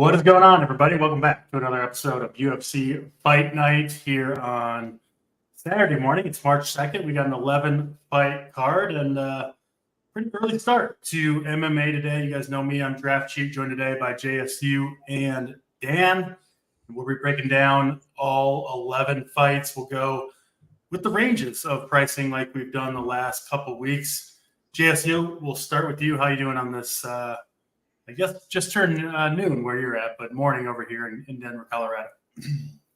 What is going on, everybody? Welcome back to another episode of UFC Fight Night here on Saturday morning. It's March 2nd. We got an 11-fight card and pretty early start to MMA today. You guys know me. I'm Draft Cheat, joined today by JSU and Dan. We'll be breaking down all 11 fights. We'll go with the ranges of pricing like we've done the last couple weeks. JSU, we'll start with you. How you doing on this I guess just turned noon where you're at, but morning over here in Denver, Colorado.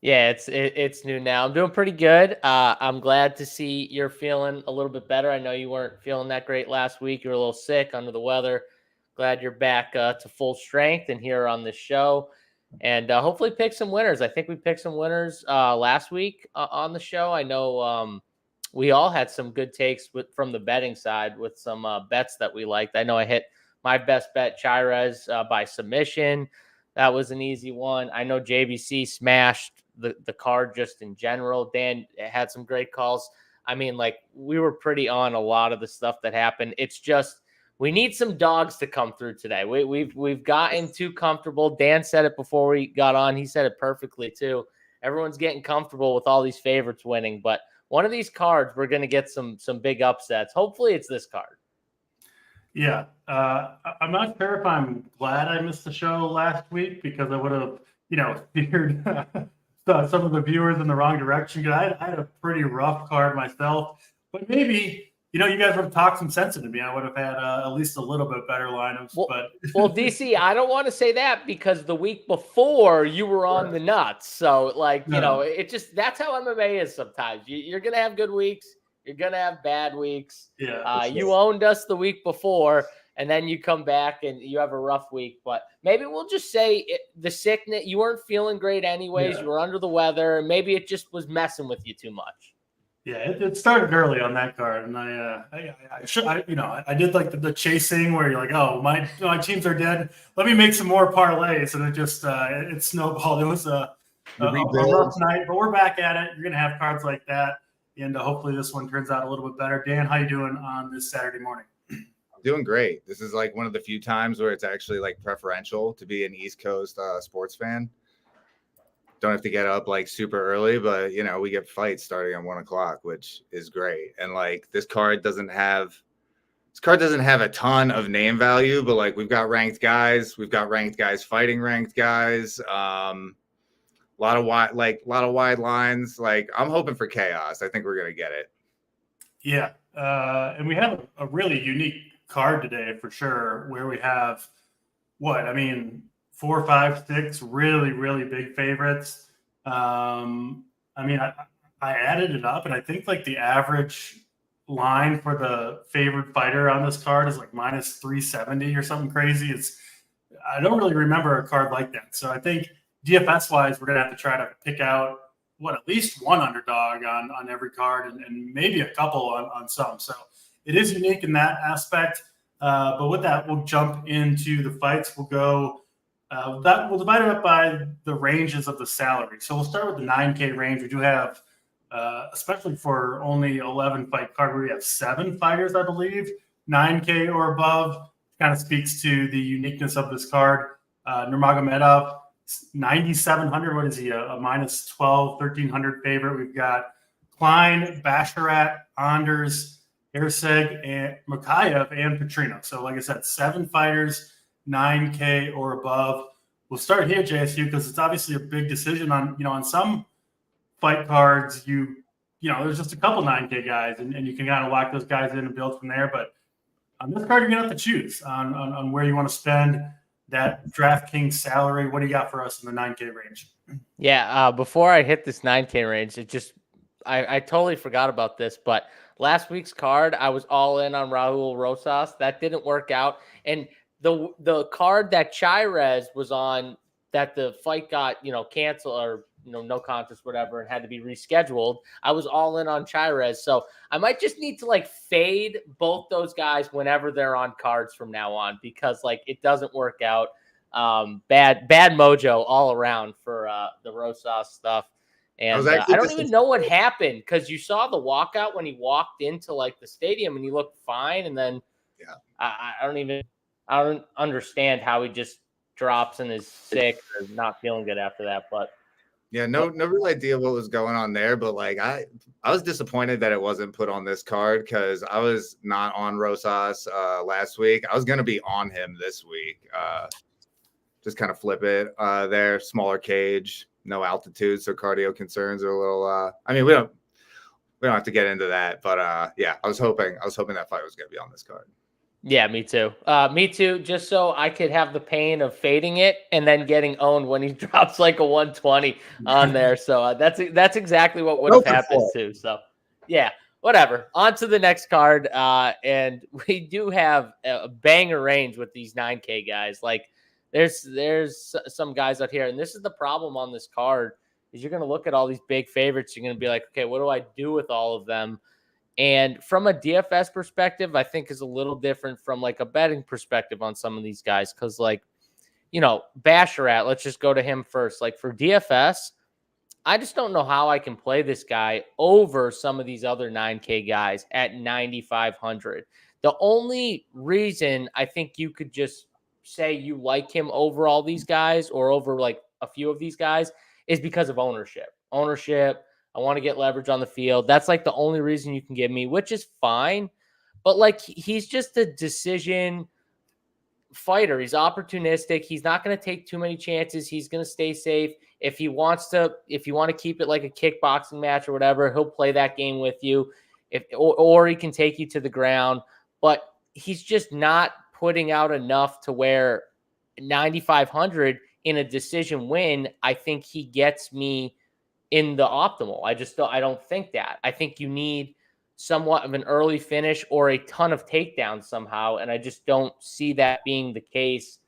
Yeah, it's noon now. I'm doing pretty good. I'm glad to see you're feeling a little bit better. I know you weren't feeling that great last week. You were a little sick, under the weather. Glad you're back to full strength and here on this show. And hopefully pick some winners. I think we picked some winners last week on the show. I know we all had some good takes from the betting side with some bets that we liked. I know I hit my best bet, Chirez, by submission. That was an easy one. I know JBC smashed the card just in general. Dan had some great calls. I mean, like, we were pretty on a lot of the stuff that happened. It's just we need some dogs to come through today. We've gotten too comfortable. Dan said it before we got on. He said it perfectly too. Everyone's getting comfortable with all these favorites winning, but one of these cards we're going to get some big upsets. Hopefully it's this card. Yeah, I'm not sure if I'm glad I missed the show last week because I would have, steered some of the viewers in the wrong direction. Because I had a pretty rough card myself, but maybe you guys would have talked some sense into me. I would have had at least a little bit better lineups. Well, DC, I don't want to say that because the week before you were on the nuts. So, it just that's how MMA is sometimes. You're gonna have good weeks. You're going to have bad weeks. Yeah, you owned us the week before, and then you come back and you have a rough week. But maybe we'll just say the sickness, you weren't feeling great anyways. Yeah. You were under the weather. And maybe it just was messing with you too much. Yeah, it started early on that card. And I did like the chasing where you're like, oh, my teams are dead. Let me make some more parlays. And it just it snowballed. It was a rough night, but we're back at it. You're going to have cards like that. And hopefully this one turns out a little bit better. Dan, how you doing on this Saturday morning? I'm doing great. This is like one of the few times where it's actually like preferential to be an East Coast sports fan. Don't have to get up like super early, but we get fights starting at 1 o'clock, which is great. And like this card doesn't have a ton of name value, but like we've got ranked guys fighting ranked guys. A lot of wide lines. Like I'm hoping for chaos. I think we're gonna get it. Yeah, and we have a really unique card today for sure, where we have 4, 5, 6 really, really big favorites. I added it up, and I think like the average line for the favored fighter on this card is like minus 370 or something crazy. I don't really remember a card like that. So I think DFS-wise, we're going to have to try to pick out, at least one underdog on every card and maybe a couple on some. So it is unique in that aspect. But with that, we'll jump into the fights. We'll go we'll divide it up by the ranges of the salary. So we'll start with the 9K range. We do have, especially for only 11-fight card, we have 7 fighters, I believe, 9K or above. Kind of speaks to the uniqueness of this card. Nurmagomedov, 9,700. What is he? A minus 12, 1,300 favorite. We've got Klein, Basharat, Anders, Erseg, and Makayev, and Petrino. So, like I said, 7 fighters, 9K or above. We'll start here, JSU, because it's obviously a big decision on some fight cards. There's just a couple 9K guys, and you can kind of lock those guys in and build from there. But on this card, you're gonna have to choose on where you want to spend that DraftKings salary. What do you got for us in the 9K range? Yeah, before I hit this 9K range, I totally forgot about this, but last week's card, I was all in on Raul Rosas. That didn't work out. And the card that Chirez was on, that the fight got, canceled or, no contest, whatever, and had to be rescheduled, I was all in on Chirez. So I might just need to fade both those guys whenever they're on cards from now on, because it doesn't work out. Bad mojo all around for the Rosas stuff. And I don't even know what happened, because you saw the walkout when he walked into the stadium and he looked fine. And then I don't understand how he just drops and is sick or not feeling good after that. But yeah, no real idea what was going on there, but like I was disappointed that it wasn't put on this card because I was not on Rosas last week. I was gonna be on him this week. Just kind of flip it there, smaller cage, no altitude, so cardio concerns are a little. I mean, we don't have to get into that, but yeah, I was hoping that fight was gonna be on this card. yeah, me too. Me too. Just so I could have the pain of fading it and then getting owned when he drops like a 120 on there. So that's exactly what would have happened too. So yeah, whatever. On to the next card. And we do have a banger range with these 9K guys. Like there's some guys out here, and this is the problem on this card is you're going to look at all these big favorites. You're going to be like, okay, what do I do with all of them? And from a DFS perspective, I think is a little different from like a betting perspective on some of these guys. Cause like, Basharat, let's just go to him first. Like for DFS, I just don't know how I can play this guy over some of these other 9K guys at 9,500. The only reason I think you could just say you like him over all these guys or over like a few of these guys is because of ownership. I want to get leverage on the field. That's like the only reason you can give me, which is fine. But like he's just a decision fighter. He's opportunistic. He's not going to take too many chances. He's going to stay safe. If you want to keep it like a kickboxing match or whatever, he'll play that game with you. Or he can take you to the ground. But he's just not putting out enough to where 9,500 in a decision win, I think he gets me in the optimal. I don't think that. I think you need somewhat of an early finish or a ton of takedowns somehow, and I just don't see that being the case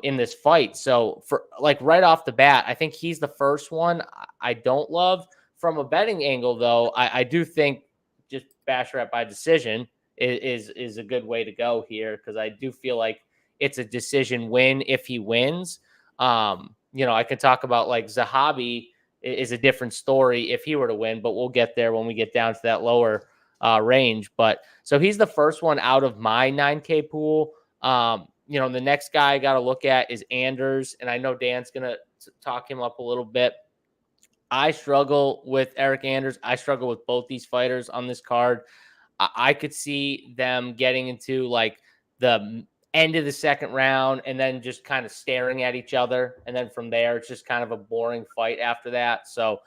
in this fight. So for like right off the bat, I think he's the first one I don't love. From a betting angle, though, I do think just Basharat by decision is a good way to go here because I do feel like it's a decision win if he wins. I could talk about like Zahabi is a different story if he were to win, but we'll get there when we get down to that lower range. But so he's the first one out of my 9K pool. The next guy I got to look at is Anders, and I know Dan's going to talk him up a little bit. I struggle with Eric Anders. I struggle with both these fighters on this card. I could see them getting into like the end of the second round and then just kind of staring at each other. And then from there, it's just kind of a boring fight after that. So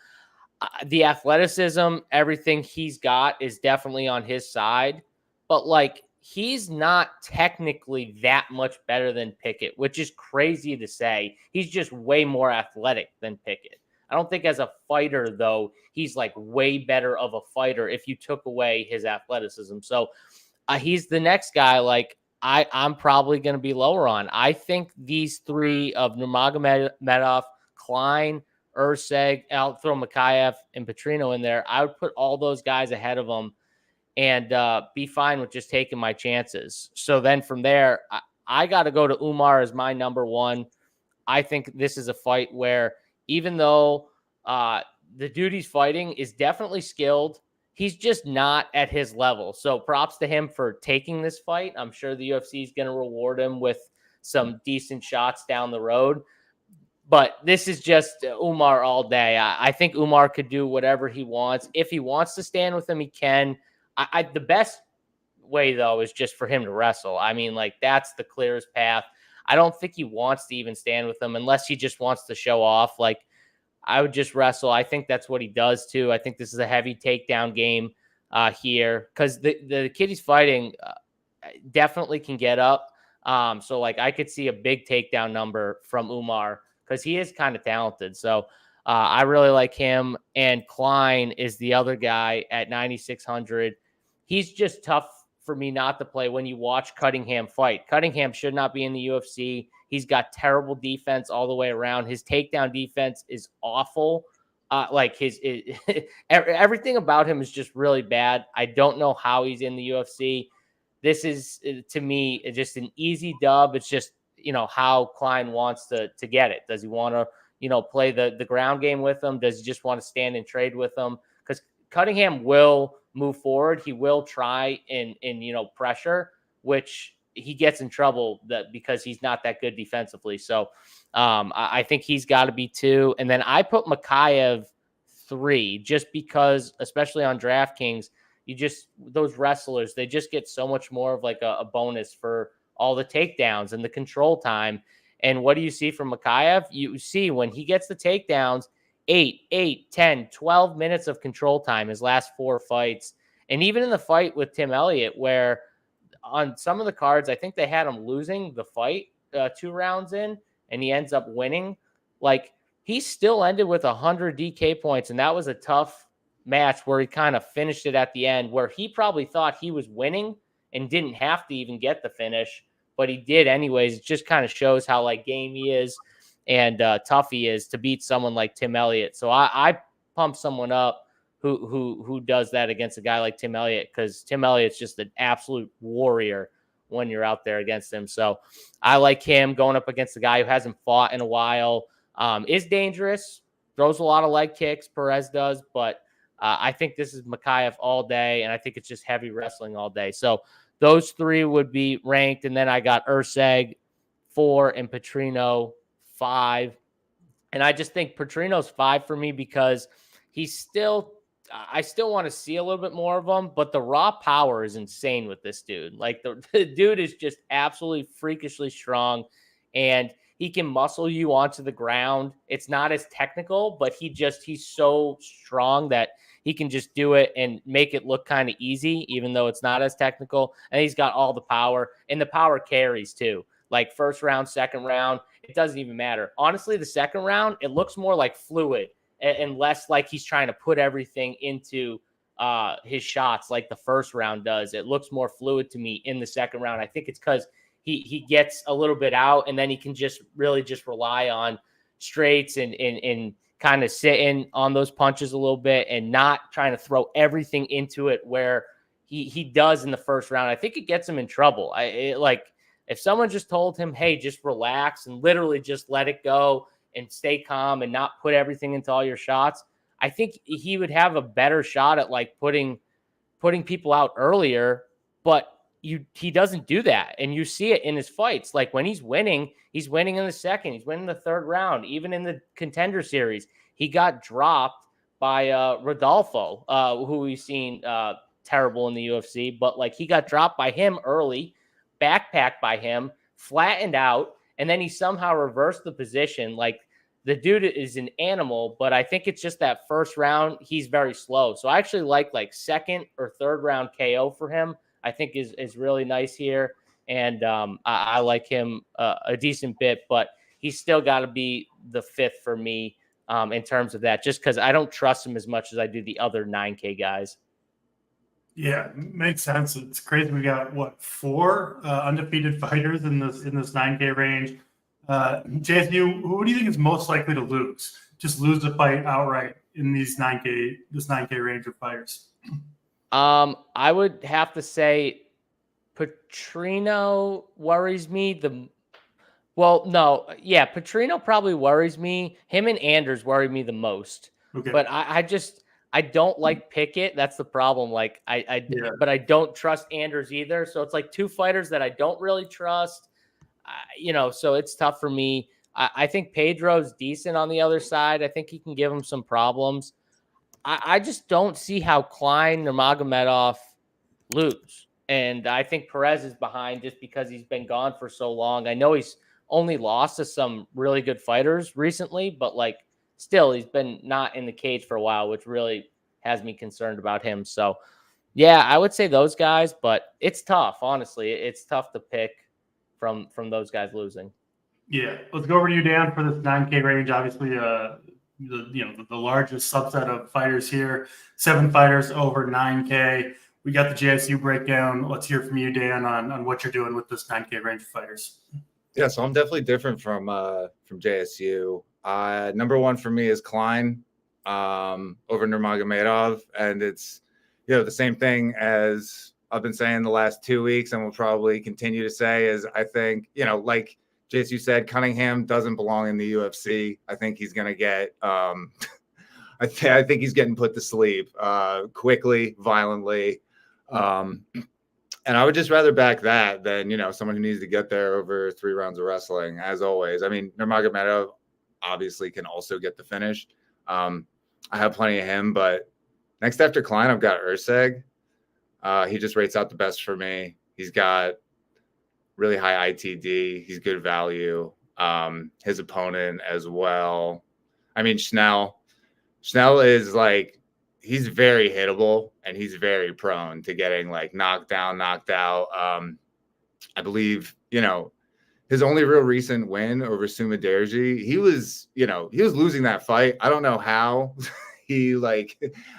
the athleticism, everything he's got is definitely on his side. But like, he's not technically that much better than Pickett, which is crazy to say. He's just way more athletic than Pickett. I don't think as a fighter, though, he's like way better of a fighter if you took away his athleticism. So he's the next guy like I'm probably going to be lower on. I think these three of Nurmagomedov, Klein, Urseg, I'll throw Makayev and Petrino in there. I would put all those guys ahead of them and be fine with just taking my chances. So then from there, I got to go to Umar as my number one. I think this is a fight where even though the dude he's fighting is definitely skilled, he's just not at his level. So props to him for taking this fight. I'm sure the UFC is going to reward him with some decent shots down the road. But this is just Umar all day. I think Umar could do whatever he wants. If he wants to stand with him, he can. The best way, though, is just for him to wrestle. I mean, like, that's the clearest path. I don't think he wants to even stand with him unless he just wants to show off. Like, I would just wrestle. I think that's what he does, too. I think this is a heavy takedown game here because the kid he's fighting definitely can get up. So, like, I could see a big takedown number from Umar because he is kind of talented. So, I really like him. And Klein is the other guy at 9,600. He's just tough for me not to play when you watch Cunningham fight. Cunningham should not be in the UFC. He's got terrible defense all the way around. His takedown defense is awful. Everything about him is just really bad. I don't know how he's in the UFC. This is, to me, just an easy dub. It's just, how Klein wants to get it. Does he want to, play the ground game with him? Does he just want to stand and trade with him? Because Cunningham will move forward. He will try in pressure, which he gets in trouble because he's not that good defensively. So I think he's got to be 2. And then I put Makayev 3, just because, especially on DraftKings, those wrestlers, they just get so much more of like a bonus for all the takedowns and the control time. And what do you see from Makayev? You see when he gets the takedowns, 8, 10, 12 minutes of control time his last 4 fights. And even in the fight with Tim Elliott, where on some of the cards, I think they had him losing the fight 2 rounds in, and he ends up winning. Like, he still ended with 100 DK points, and that was a tough match where he kind of finished it at the end, where he probably thought he was winning and didn't have to even get the finish, but he did anyways. It just kind of shows how like game he is and tough he is to beat someone like Tim Elliott. So I pump someone up who does that against a guy like Tim Elliott, because Tim Elliott's just an absolute warrior when you're out there against him. So I like him going up against a guy who hasn't fought in a while, is dangerous, throws a lot of leg kicks, Perez does, but I think this is Makayev all day, and I think it's just heavy wrestling all day. So those 3 would be ranked, and then I got Urseg 4 and Petrino 5. And I just think Petrino's 5 for me because I still want to see a little bit more of him, but the raw power is insane with this dude. Like the dude is just absolutely freakishly strong, and he can muscle you onto the ground. It's not as technical, but he's so strong that he can just do it and make it look kind of easy, even though it's not as technical. And he's got all the power, and the power carries too. Like first round, second round, it doesn't even matter. Honestly, the second round, it looks more like fluid and less like he's trying to put everything into his shots like the first round does. It looks more fluid to me in the second round. I think it's because he gets a little bit out, and then he can just really just rely on straights and kind of sitting on those punches a little bit and not trying to throw everything into it where he does in the first round. I think it gets him in trouble. Like if someone just told him, hey, just relax and literally just let it go and stay calm and not put everything into all your shots, I think he would have a better shot at like putting people out earlier, but he doesn't do that. And you see it in his fights. Like when he's winning in the second, he's winning the third round. Even in the Contender Series, he got dropped by Rodolfo, who we've seen terrible in the UFC, but like he got dropped by him early, backpacked by him, flattened out, and then he somehow reversed the position. Like the dude is an animal, but I think it's just that first round, he's very slow. So I actually like second or third round KO for him. I think is really nice here. And I like him a decent bit, but he's still got to be the 5th for me in terms of that, just because I don't trust him as much as I do the other 9K guys. Yeah, makes sense. It's crazy. We got 4 undefeated fighters in this 9K range. JSU, who do you think is most likely to lose? Just lose the fight outright in this 9K range of fighters? I would have to say Petrino worries me. Petrino probably worries me. Him and Anders worry me the most. Okay. But I don't like Pickett. That's the problem. Like but I don't trust Anders either. So it's like 2 fighters that I don't really trust. So it's tough for me. I think Pedro's decent on the other side. I think he can give him some problems. I just don't see how Klein or Nurmagomedov lose. And I think Perez is behind just because he's been gone for so long. I know he's only lost to some really good fighters recently, but like still he's been not in the cage for a while, which really has me concerned about him. So yeah, I would say those guys, but it's tough. Honestly, it's tough to pick from those guys losing. Yeah. Let's go over to you, Dan, for this 9K range. Obviously, the largest subset of fighters here, 7 fighters over 9K. We got the JSU breakdown. Let's hear from you, Dan, on what you're doing with this 9K range of fighters. Yeah, so I'm definitely different from JSU. Number 1 for me is Klein over Nurmagomedov, and it's the same thing as I've been saying the last 2 weeks, and will probably continue to say is I think like JSU said, Cunningham doesn't belong in the UFC. I think he's going to get I think he's getting put to sleep quickly, violently. And I would just rather back that than, someone who needs to get there over 3 rounds of wrestling, as always. I mean, Nurmagomedov obviously can also get the finish. I have plenty of him, but next after Klein, I've got Urseg. He just rates out the best for me. He's got really high ITD. He's good value. His opponent as well. I mean, Schnell is like, he's very hittable and he's very prone to getting like knocked down, knocked out. I believe, his only real recent win over Sumaderji, he was losing that fight. I don't know how I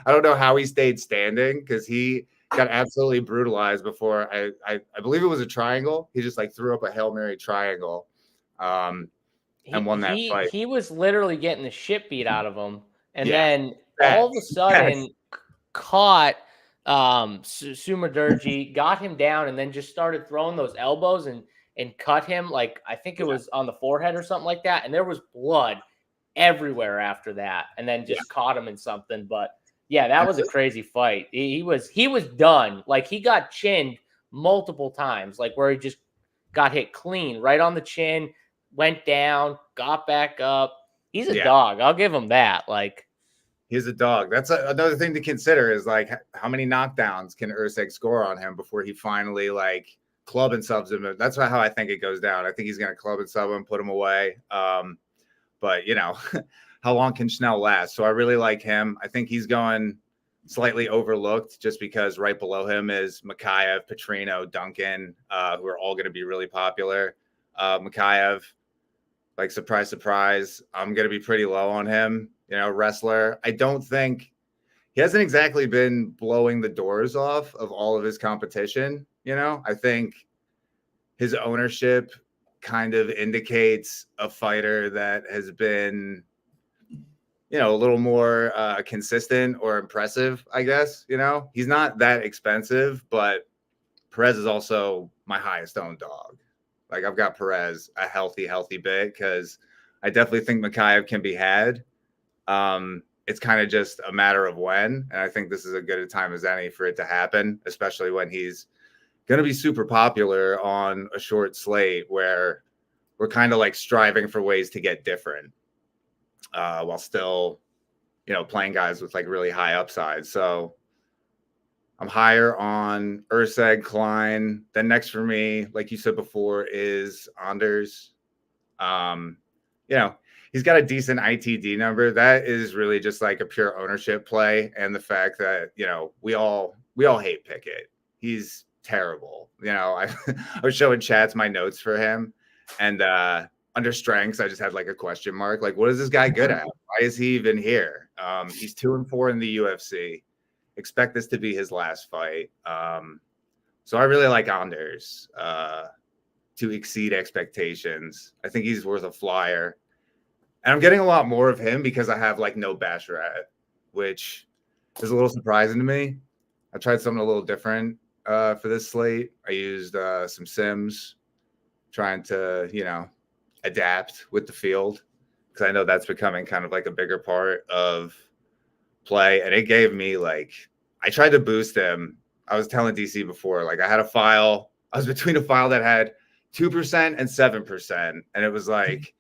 don't know how he stayed standing because he got absolutely brutalized before. I believe it was a triangle. He just like threw up a Hail Mary triangle and won that fight. He was literally getting the shit beat out of him. And then all of a sudden caught Sumaderji, got him down, and then just started throwing those elbows and cut him. Like, I think it was on the forehead or something like that. And there was blood everywhere after that. And then just caught him in something. But yeah, that was a crazy fight. He was done. Like, he got chinned multiple times, like where he just got hit clean right on the chin, went down, got back up. He's a dog. I'll give him that. Like, he's a dog. That's another thing to consider is like how many knockdowns can Urseg score on him before he finally like club and subs him. That's how I think it goes down. I think he's going to club and sub him, put him away. But how long can Schnell last? So I really like him. I think he's going slightly overlooked just because right below him is Makayev, Petrino, Duncan, who are all going to be really popular. Makayev, like, surprise, surprise, I'm going to be pretty low on him. Wrestler. I don't think he hasn't exactly been blowing the doors off of all of his competition. I think his ownership kind of indicates a fighter that has been, a little more consistent or impressive, I guess. He's not that expensive, but Perez is also my highest owned dog. Like, I've got Perez a healthy bit because I definitely think Makayev can be had. It's kind of just a matter of when, and I think this is as good a time as any for it to happen, especially when he's going to be super popular on a short slate where we're kind of like striving for ways to get different while still, playing guys with like really high upside. So I'm higher on Urseg, Klein. Then next for me, like you said before, is Anders. He's got a decent ITD number. That is really just like a pure ownership play. And the fact that, we all hate Pickett. He's terrible. I was showing chats my notes for him, and under strengths, I just had like a question mark. Like, what is this guy good at? Why is he even here? He's 2-4 in the UFC. Expect this to be his last fight. So I really like Anders to exceed expectations. I think he's worth a flyer. And I'm getting a lot more of him because I have like no Basharat, which is a little surprising to me. I tried something a little different for this slate. I used some Sims, trying to, adapt with the field because I know that's becoming kind of like a bigger part of play. And it gave me I tried to boost him. I was telling DC before, I had a file. I was between a file that had 2% and 7. And it was like,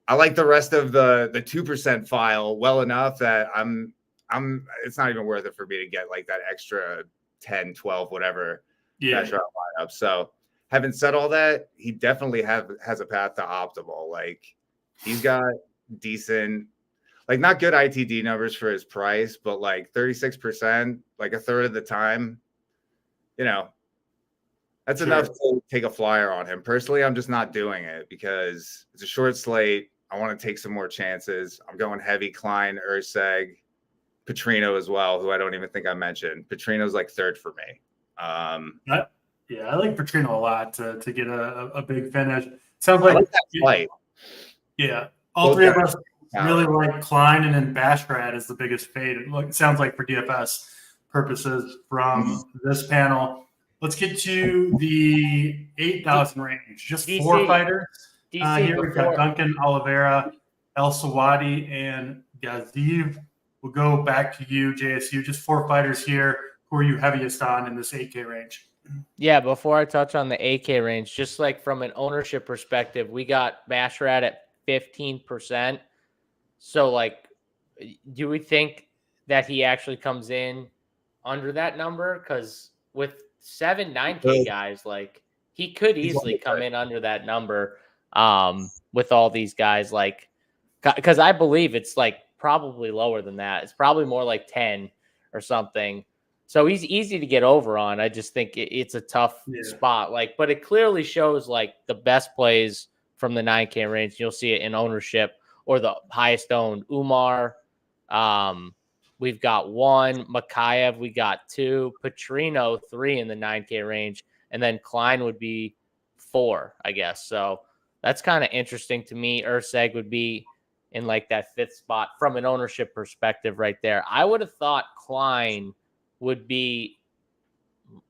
I like the rest of the 2% file well enough that it's not even worth it for me to get like that extra 10, 12, whatever. Lineup. So having said all that, he definitely has a path to optimal. Like, he's got decent, not good ITD numbers for his price, but 36%, a third of the time, that's enough to take a flyer on him. Personally, I'm just not doing it because it's a short slate. I want to take some more chances. I'm going heavy Klein, Urseg, Petrino as well, who I don't even think I mentioned. Petrino's third for me. I like Petrino a lot to get a big finish. Sounds like that fight. Yeah, all three of us really like Klein, and then Basharat is the biggest fade. It sounds like for DFS purposes from this panel. Let's get to the 8,000 range. Just DC, 4 fighters. Here we've got Duncan, Oliveira, El Sawadi, and Gaziv. We'll go back to you, JSU. Just 4 fighters here. Who are you heaviest on in this 8K range? Yeah, before I touch on the AK range, just like from an ownership perspective, we got Basharat at 15%. So, like, do we think that he actually comes in under that number? Because with 9K guys, like, he could easily come in under that number with all these guys, like, because I believe it's like probably lower than that. It's probably more like 10 or something. So he's easy to get over on. I just think it's a tough spot. Like, but it clearly shows like the best plays from the 9K range. You'll see it in ownership or the highest owned. Umar, we've got 1. Makayev, we got 2. Petrino, 3 in the 9K range. And then Klein would be 4, I guess. So that's kind of interesting to me. Urseg would be in like that 5th spot from an ownership perspective right there. I would have thought Klein would be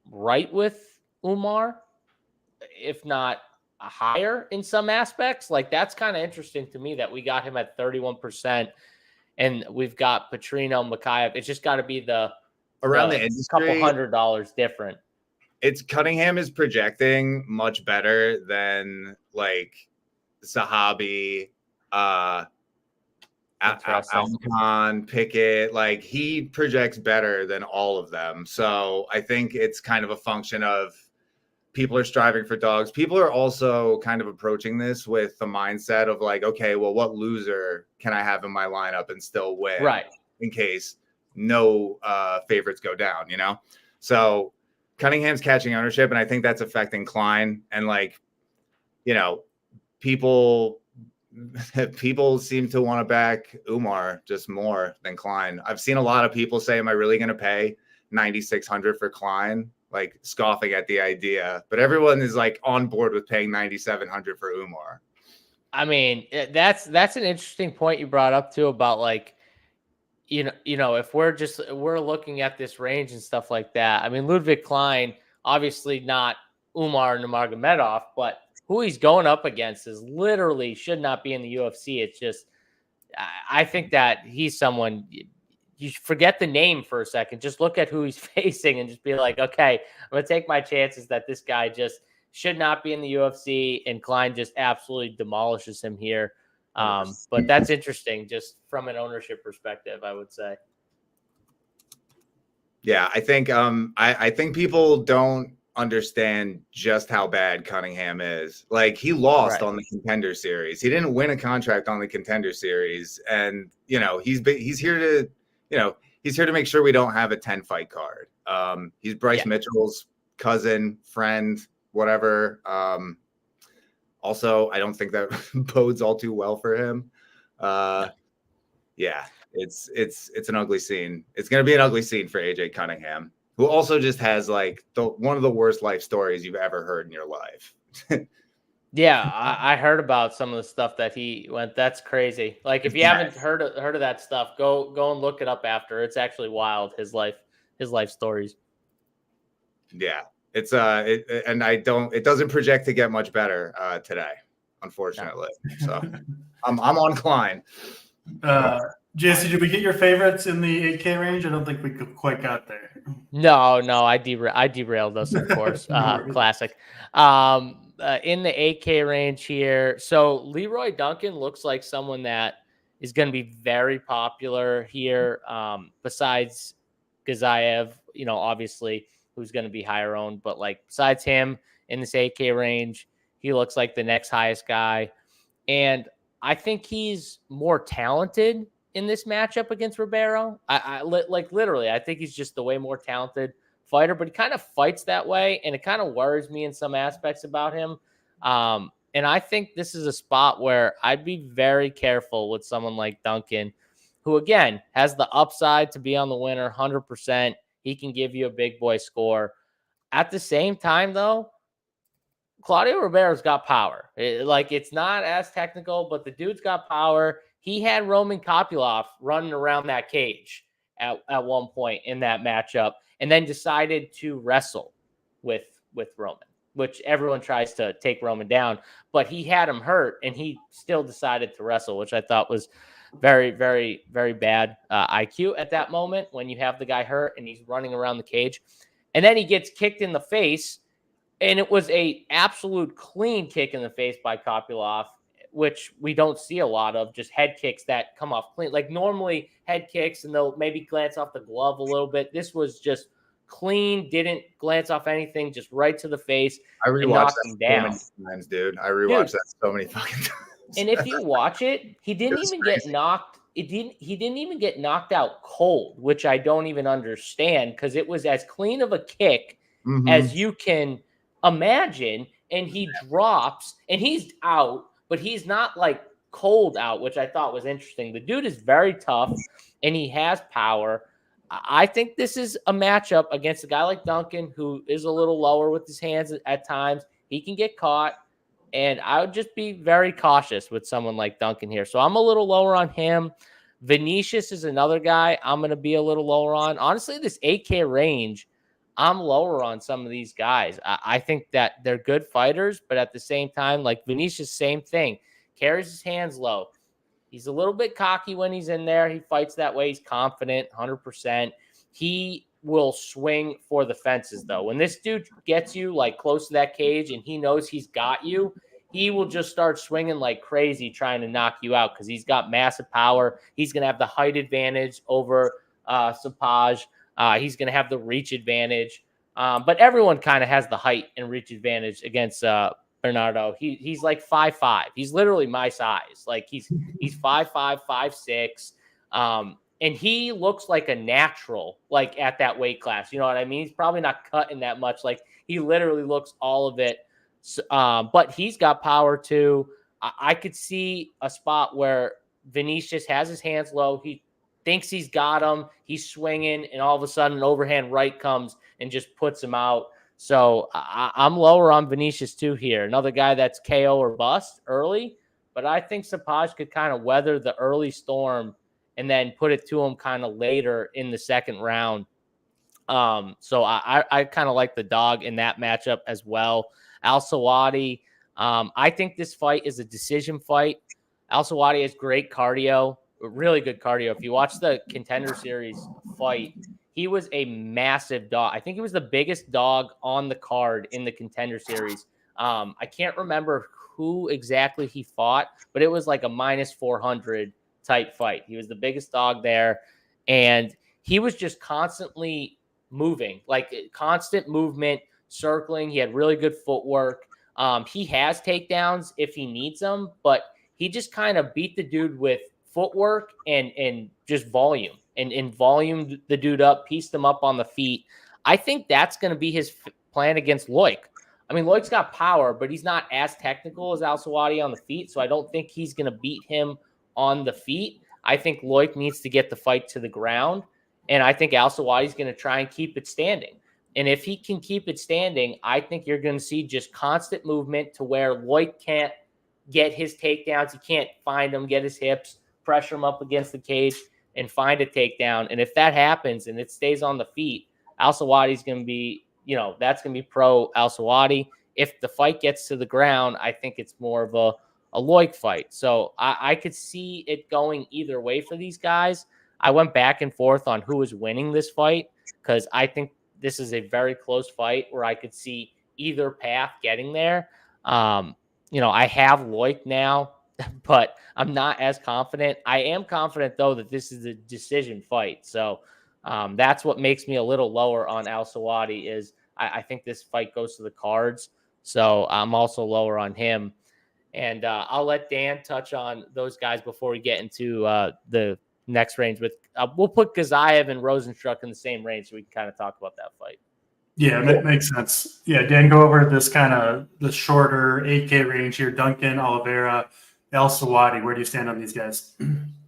right with Umar, if not higher in some aspects. Like, that's kind of interesting to me that we got him at 31% and we've got Petrino, Makayev. It's just got to be the industry, couple $100 different. It's Cunningham is projecting much better than like Sahabi, Alcon, Pickett. Like, he projects better than all of them. So I think it's kind of a function of people are striving for dogs. People are also kind of approaching this with the mindset of like, okay, well, what loser can I have in my lineup and still win? Right. In case no favorites go down, you know? So Cunningham's catching ownership, and I think that's affecting Klein. And like, you know, people seem to want to back Umar just more than Klein. I've seen a lot of people say, am I really going to pay $9,600 for Klein? Like, scoffing at the idea, but everyone is like on board with paying $9,700 for Umar. I mean, that's an interesting point you brought up too about like, you know, if we're looking at this range and stuff like that. I mean, Ludwig Klein, obviously not Umar Nurmagomedov, but who he's going up against is literally should not be in the UFC. It's just, I think that he's someone. You forget the name for a second. Just look at who he's facing and just be like, okay, I'm going to take my chances that this guy just should not be in the UFC, and Klein just absolutely demolishes him here. But that's interesting just from an ownership perspective, I would say. Yeah, I think I think people don't understand just how bad Cunningham is. Like, he lost on the Contender Series. He didn't win a contract on the Contender Series, and you know, he's here to, you know, he's here to make sure we don't have a 10-fight card. He's Bryce Mitchell's cousin, friend, whatever. Also, I don't think that bodes all too well for him. Yeah, it's an ugly scene. It's going to be an ugly scene for AJ Cunningham, who also just has like one of the worst life stories you've ever heard in your life. Yeah, I heard about some of the stuff that he went. That's crazy. Like, if you haven't heard of that stuff, go and look it up after. It's actually wild. His life stories. Yeah, it's and it doesn't project to get much better today, unfortunately. No. So I'm on Klein. JC, did we get your favorites in the 8K range? I don't think we quite got there. No, I derailed us, of course. Classic. In the 8K range here, so Leroy Duncan looks like someone that is going to be very popular here. Besides Gazayev, you know, obviously, who's going to be higher owned, but like besides him in this 8K range, he looks like the next highest guy. And I think he's more talented in this matchup against Ribeiro. I literally, I think he's just the way more talented fighter, but he kind of fights that way, and it kind of worries me in some aspects about him. And I think this is a spot where I'd be very careful with someone like Duncan, who again has the upside to be on the winner 100%. He can give you a big boy score. At the same time, though, Claudio Ribeiro's got power. It's not as technical, but the dude's got power. He had Roman Kopylov running around that cage at one point in that matchup, and then decided to wrestle with Roman, which everyone tries to take Roman down, but he had him hurt, and he still decided to wrestle, which I thought was very, very, very bad IQ at that moment when you have the guy hurt and he's running around the cage. And then he gets kicked in the face, and it was a absolute clean kick in the face by Kopylov, which we don't see a lot of, just head kicks that come off clean. Like normally head kicks and they'll maybe glance off the glove a little bit. This was just clean, didn't glance off anything, just right to the face. I and rewatched knocked that him so down. many times, dude. I rewatched that so many fucking times. And if you watch it, he didn't was even crazy. get knocked. He didn't even get knocked out cold, which I don't even understand because it was as clean of a kick as you can imagine. And he drops and he's out, but he's not like cold out, which I thought was interesting. The dude is very tough and he has power. I think this is a matchup against a guy like Duncan, who is a little lower with his hands at times. He can get caught. And I would just be very cautious with someone like Duncan here. So I'm a little lower on him. Vinicius is another guy I'm going to be a little lower on. Honestly, this 8K range, I'm lower on some of these guys. I think that they're good fighters, but at the same time, like Vinicius, same thing. Carries his hands low. He's a little bit cocky when he's in there. He fights that way. He's confident, 100%. He will swing for the fences, though. When this dude gets you like close to that cage and he knows he's got you, he will just start swinging like crazy trying to knock you out because he's got massive power. He's going to have the height advantage over Sapaj. He's going to have the reach advantage. But everyone kind of has the height and reach advantage against Bernardo. He's like 5'5". He's literally my size. Like he's 5'5", 5'6". And he looks like a natural, like at that weight class. You know what I mean? He's probably not cutting that much. Like he literally looks all of it. But he's got power too. I could see a spot where Vinicius has his hands low. He thinks he's got him. He's swinging, and all of a sudden an overhand right comes and just puts him out. So I'm lower on Vinicius too here. Another guy that's KO or bust early, but I think Sapaj could kind of weather the early storm and then put it to him kind of later in the second round. So I kind of like the dog in that matchup as well. Al-Sawadi, I think this fight is a decision fight. Al-Sawadi has great cardio, really good cardio. If you watch the Contender Series fight, he was a massive dog. I think he was the biggest dog on the card in the Contender Series. I can't remember who exactly he fought, but it was like a minus 400 type fight. He was the biggest dog there, and he was just constantly moving, like constant movement, circling. He had really good footwork. He has takedowns if he needs them, but he just kind of beat the dude with footwork and just volume and volumed the dude up, pieced him up on the feet. I think that's going to be his plan against Loic. I mean, Loic's got power, but he's not as technical as Al-Sawadi on the feet, so I don't think he's going to beat him on the feet. I think Loic needs to get the fight to the ground, and I think Al-Sawadi is going to try and keep it standing. And if he can keep it standing, I think you're going to see just constant movement to where Loic can't get his takedowns. He can't find them, get his hips, pressure him up against the cage, and find a takedown. And if that happens and it stays on the feet, Al-Sawadi is going to be, that's going to be pro Al-Sawadi. If the fight gets to the ground, I think it's more of a Loic fight. So I could see it going either way for these guys. I went back and forth on who was winning this fight because I think this is a very close fight where I could see either path getting there. I have Loic now, but I'm not as confident. I am confident, though, that this is a decision fight. So that's what makes me a little lower on Al-Sawadi is I think this fight goes to the cards. So I'm also lower on him. And I'll let Dan touch on those guys before we get into the next range. We'll put Gazayev and Rosenstruck in the same range so we can kind of talk about that fight. Yeah, that makes sense. Yeah, Dan, go over this kind of the shorter 8K range here. Duncan, Oliveira, Al-Sawadi. Where do you stand on these guys?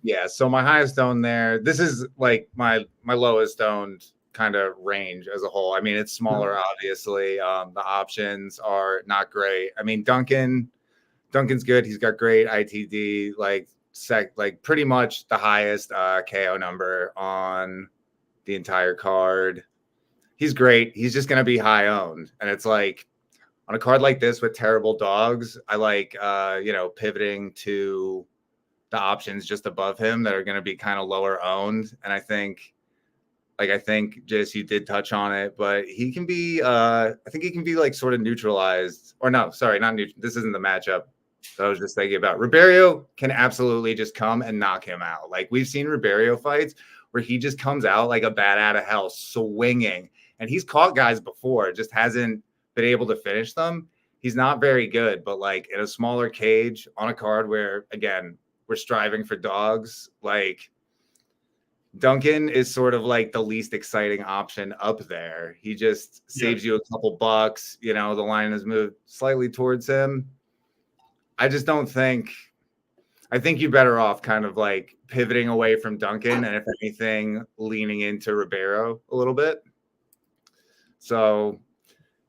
Yeah, so my highest owned there. This is like my lowest owned kind of range as a whole. I mean, it's smaller, obviously. The options are not great. I mean, Duncan's good. He's got great ITD, like pretty much the highest KO number on the entire card. He's great. He's just going to be high owned. And it's like on a card like this with terrible dogs, I like, pivoting to the options just above him that are going to be kind of lower owned. And I think Like, I think just you did touch on it, but he can be, I think he can be like sort of neutralized, or no, sorry, not neutral. This isn't the matchup that I was just thinking about. Ribeiro can absolutely just come and knock him out. Like, we've seen Ribeiro fights where he just comes out like a bat out of hell, swinging, and he's caught guys before, just hasn't been able to finish them. He's not very good, but like in a smaller cage on a card where, again, we're striving for dogs, like Duncan is sort of like the least exciting option up there. He just saves you a couple bucks. You know, the line has moved slightly towards him. I just don't think – I think you're better off kind of like pivoting away from Duncan and, if anything, leaning into Ribeiro a little bit. So,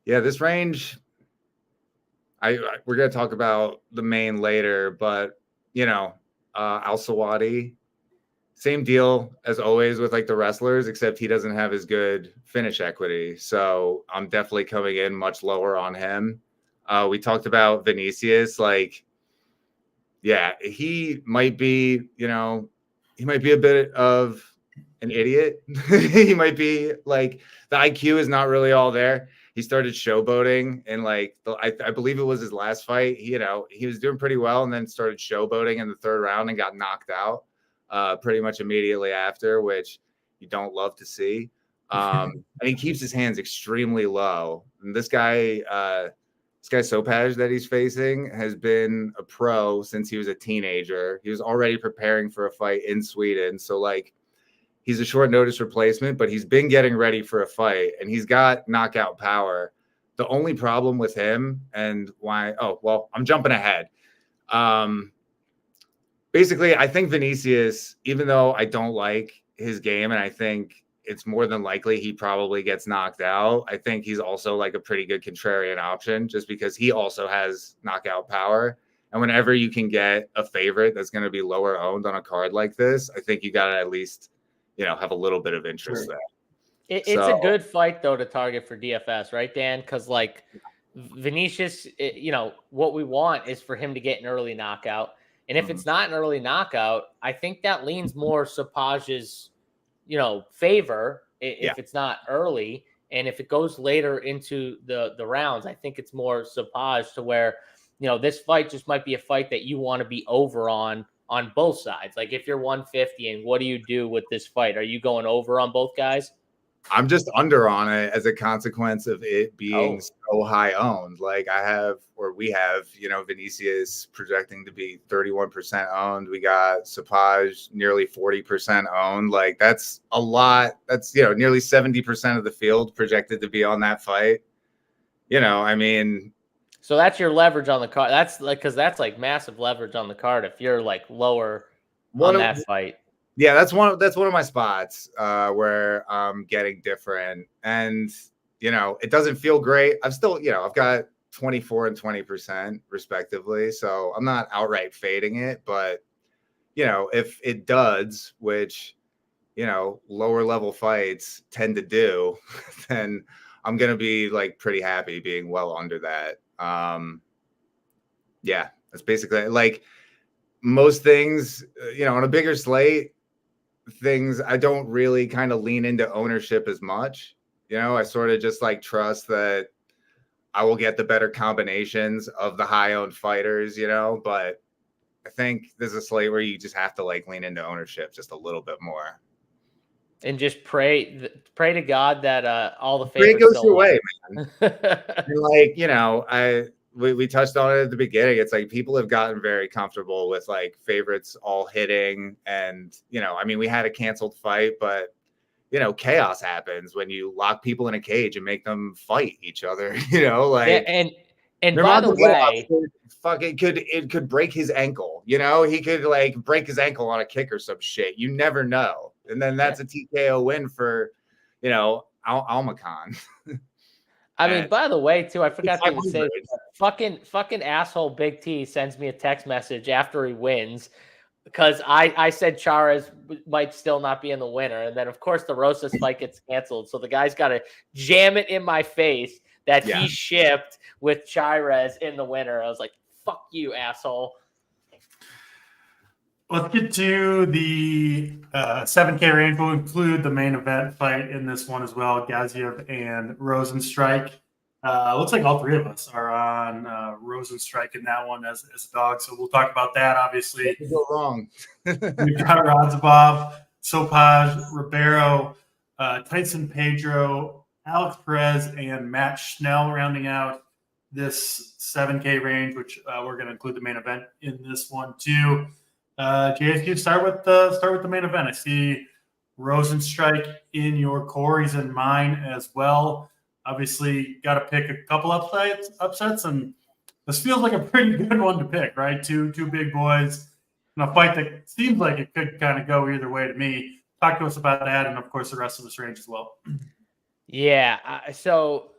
yeah, this range we're going to talk about the main later, but, you know, Al-Sawadi – same deal as always with like the wrestlers, except he doesn't have as good finish equity. So I'm definitely coming in much lower on him. We talked about Vinicius. Like, yeah, he might be, you know, he might be a bit of an idiot. He might be like, the IQ is not really all there. He started showboating and like, I believe it was his last fight. He was doing pretty well and then started showboating in the third round and got knocked out. Pretty much immediately after, which you don't love to see. And he keeps his hands extremely low. And this guy Sopaj that he's facing has been a pro since he was a teenager. He was already preparing for a fight in Sweden. So like, he's a short notice replacement, but he's been getting ready for a fight and he's got knockout power. The only problem with him and why, I'm jumping ahead. Basically, I think Vinicius, even though I don't like his game and I think it's more than likely he probably gets knocked out, I think he's also like a pretty good contrarian option just because he also has knockout power. And whenever you can get a favorite that's going to be lower owned on a card like this, I think you got to at least, you know, have a little bit of interest there. It's a good fight, though, to target for DFS, right, Dan? Because, like, Vinicius, you know, what we want is for him to get an early knockout. And if it's not an early knockout, I think that leans more Sopaj's, you know, favor if it's not early. And if it goes later into the rounds, I think it's more Sopaj to where, you know, this fight just might be a fight that you want to be over on both sides. Like if you're 150 and what do you do with this fight? Are you going over on both guys? I'm just under on it as a consequence of it being so high owned. Like we have, you know, Vinicius projecting to be 31% owned. We got Sopaj nearly 40% owned. Like that's a lot. That's, you know, nearly 70% of the field projected to be on that fight. You know, I mean. So that's your leverage on the card. That's like, cause that's like massive leverage on the card. If you're like lower on that fight. Yeah, that's one of my spots where I'm getting different. And, you know, it doesn't feel great. I've still, you know, I've got 24 and 20% respectively. So I'm not outright fading it. But, you know, if it does, which, you know, lower level fights tend to do, then I'm going to be like pretty happy being well under that. Yeah, that's basically like most things, you know, on a bigger slate. Things I don't really kind of lean into ownership as much. You know, I sort of just like trust that I will get the better combinations of the high owned fighters, you know, but I think there's a slate where you just have to like lean into ownership just a little bit more. And just pray to God that all the favorites goes your way, man. And like, you know, we touched on it at the beginning. It's like people have gotten very comfortable with like favorites all hitting. And, you know, I mean, we had a canceled fight, but, you know, chaos happens when you lock people in a cage and make them fight each other, you know, like. Yeah, and by the way, it could break his ankle, you know, he could like break his ankle on a kick or some shit. You never know. And then that's a TKO win for, you know, Almacan. I mean, by the way, too, I forgot to even say, fucking asshole Big T sends me a text message after he wins because I said Chairez might still not be in the winner. And then, of course, the Rosas fight gets canceled. So the guy's got to jam it in my face that he shipped with Chairez in the winner. I was like, fuck you, asshole. Let's get to the 7K range. We'll include the main event fight in this one as well, Gaziev and Rosenstrike. Looks like all three of us are on Rosenstrike in that one as a dog, so we'll talk about that, obviously. What could go wrong? We've got Radzhabov, Sopaj, Ribeiro, Tyson Pedro, Alex Perez, and Matt Schnell rounding out this 7K range, which we're going to include the main event in this one too. JSQ, start with the main event. I see Rosenstrike in your core. He's in mine as well. Obviously, got to pick a couple upsets, and this feels like a pretty good one to pick, right? Two big boys in a fight that seems like it could kind of go either way to me. Talk to us about that, and of course the rest of this range as well. Yeah. So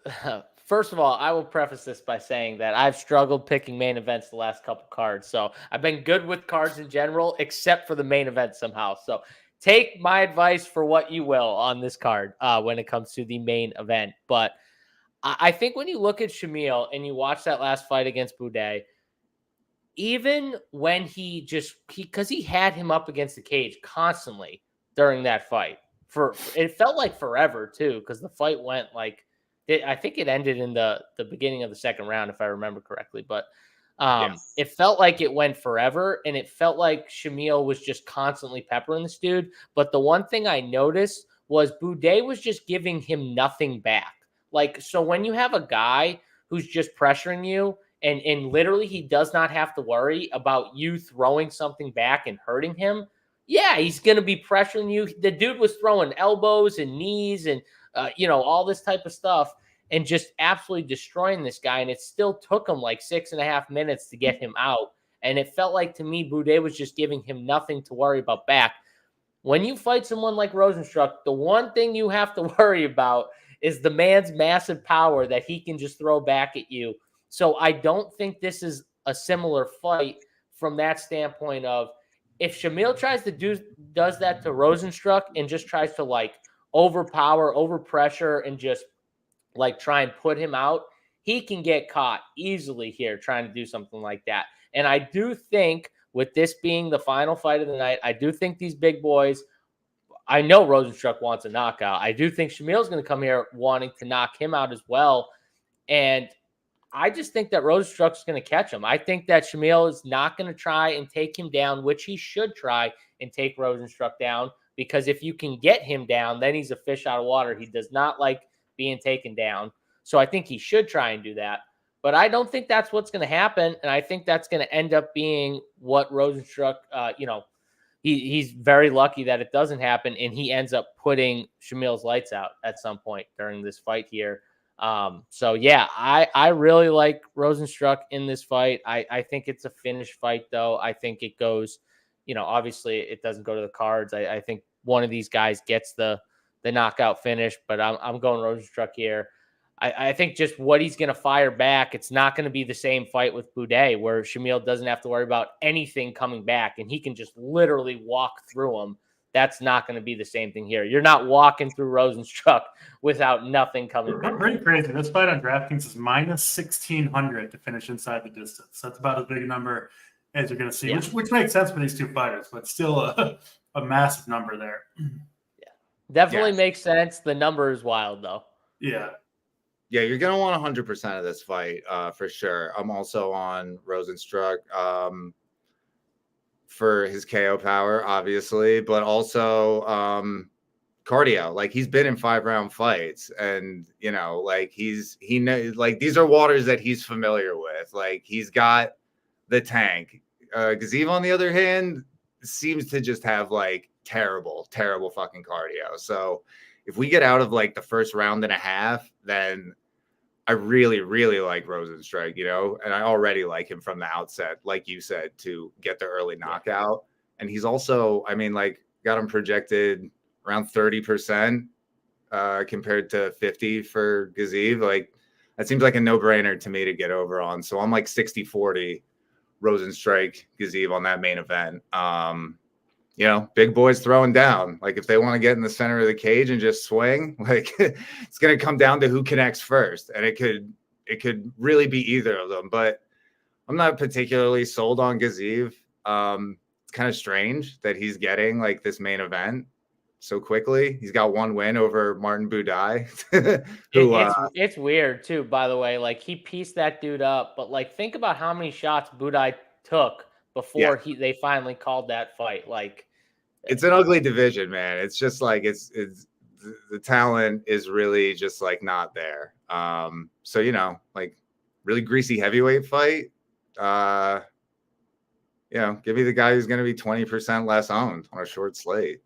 first of all, I will preface this by saying that I've struggled picking main events the last couple cards. So I've been good with cards in general, except for the main event somehow. So take my advice for what you will on this card when it comes to the main event. But I think when you look at Shamil and you watch that last fight against Boudet, even when because he had him up against the cage constantly during that fight, it felt like forever too, because the fight went like, I think it ended in the beginning of the second round, if I remember correctly. But Yes. It felt like it went forever, and it felt like Shamil was just constantly peppering this dude. But the one thing I noticed was Boudet was just giving him nothing back. Like, so when you have a guy who's just pressuring you, and literally he does not have to worry about you throwing something back and hurting him, yeah, he's going to be pressuring you. The dude was throwing elbows and knees and all this type of stuff, and just absolutely destroying this guy. And it still took him like 6.5 minutes to get him out. And it felt like to me, Boudet was just giving him nothing to worry about back. When you fight someone like Rosenstruck, the one thing you have to worry about is the man's massive power that he can just throw back at you. So I don't think this is a similar fight from that standpoint of, if Shamil does that to Rosenstruck and just tries to like overpower, overpressure, and just like try and put him out, he can get caught easily here trying to do something like that. And I do think, with this being the final fight of the night, I do think these big boys, I know Rosenstruck wants a knockout. I do think Shamil's going to come here wanting to knock him out as well. And I just think that Rosenstruck's going to catch him. I think that Shamil is not going to try and take him down, which he should try and take Rosenstruck down, because if you can get him down, then he's a fish out of water. He does not like being taken down. So I think he should try and do that. But I don't think that's what's going to happen. And I think that's going to end up being what Rosenstruck, he's very lucky that it doesn't happen, and he ends up putting Shamil's lights out at some point during this fight here. So yeah, I really like Rosenstruck in this fight. I think it's a finish fight though. I think it goes, obviously it doesn't go to the cards. I think one of these guys gets the knockout finish, but I'm going Rosenstruck here. I think just what he's going to fire back, it's not going to be the same fight with Boudet, where Shamil doesn't have to worry about anything coming back and he can just literally walk through him. That's not going to be the same thing here. You're not walking through Rosenstruck without nothing coming back. Pretty crazy. This fight on DraftKings is minus 1,600 to finish inside the distance. That's about as big a number as you're going to see, Yeah. which makes sense for these two fighters, but still a massive number there. Yeah, definitely Yes. makes sense. The number is wild though. Yeah. Yeah, you're going to want 100% of this fight for sure. I'm also on Rosenstruck for his KO power, obviously, but also cardio. Like, he's been in 5-round fights, and he knows, like, these are waters that he's familiar with. Like, he's got the tank. Gaziev, on the other hand, seems to just have like terrible fucking cardio. So if we get out of like the first round and a half, then I really, really like Rosenstrike, and I already like him from the outset, like you said, to get the early knockout. And he's also, got him projected around 30% compared to 50 for Gaziev. Like, that seems like a no-brainer to me to get over on. So I'm like 60-40 Rosenstrike Gaziev on that main event. Big boys throwing down. Like, if they want to get in the center of the cage and just swing, like, it's going to come down to who connects first. And it could really be either of them. But I'm not particularly sold on Gaziev. It's kind of strange that he's getting like this main event so quickly. He's got one win over Martin Budai, who it's weird too, by the way. Like he pieced that dude up, but like think about how many shots Budai took before they finally called that fight. Like it's an ugly division, man. It's just like it's the talent is really just like not there. So like really greasy heavyweight fight. Give me the guy who's going to be 20% less owned on a short slate.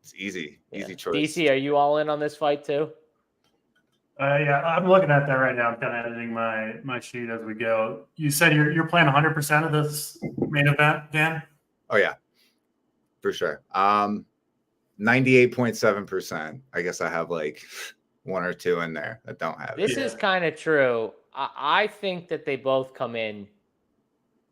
It's easy choice. DC, are you all in on this fight too? Yeah, I'm looking at that right now. I'm kind of editing my sheet as we go. You said you're playing 100% of this main event, Dan? Oh yeah, for sure. 98.7%. I guess I have like one or two in there that don't have it. This is kind of true. I think that they both come in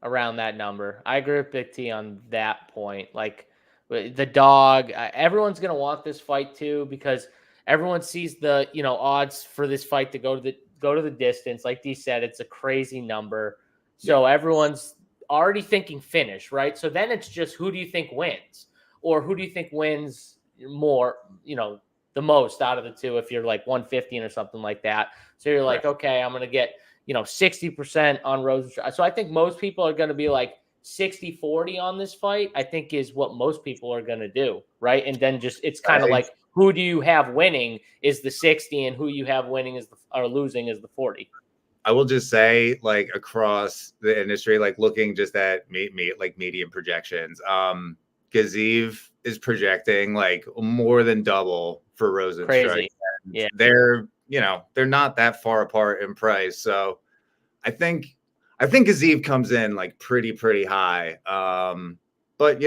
around that number. I agree with Big T on that point. Like the dog, everyone's going to want this fight too, because everyone sees the, odds for this fight to go to the distance. Like D said, it's a crazy number. So everyone's already thinking finish, right? So then it's just, who do you think wins? Or who do you think wins more, the most out of the two, if you're like 115 or something like that. So you're like, okay, I'm going to get, 60% on Rosenstruck. So I think most people are going to be like 60-40 on this fight, I think is what most people are going to do. Right. And then it's kind of like, who do you have winning is the 60 and who you have winning or losing is the 40. I will just say, like, across the industry, like looking just at like median projections, Gaziv is projecting like more than double for Rosenstruck. Crazy. Yeah. They're not that far apart in price. So I think Gaziv comes in like pretty high. But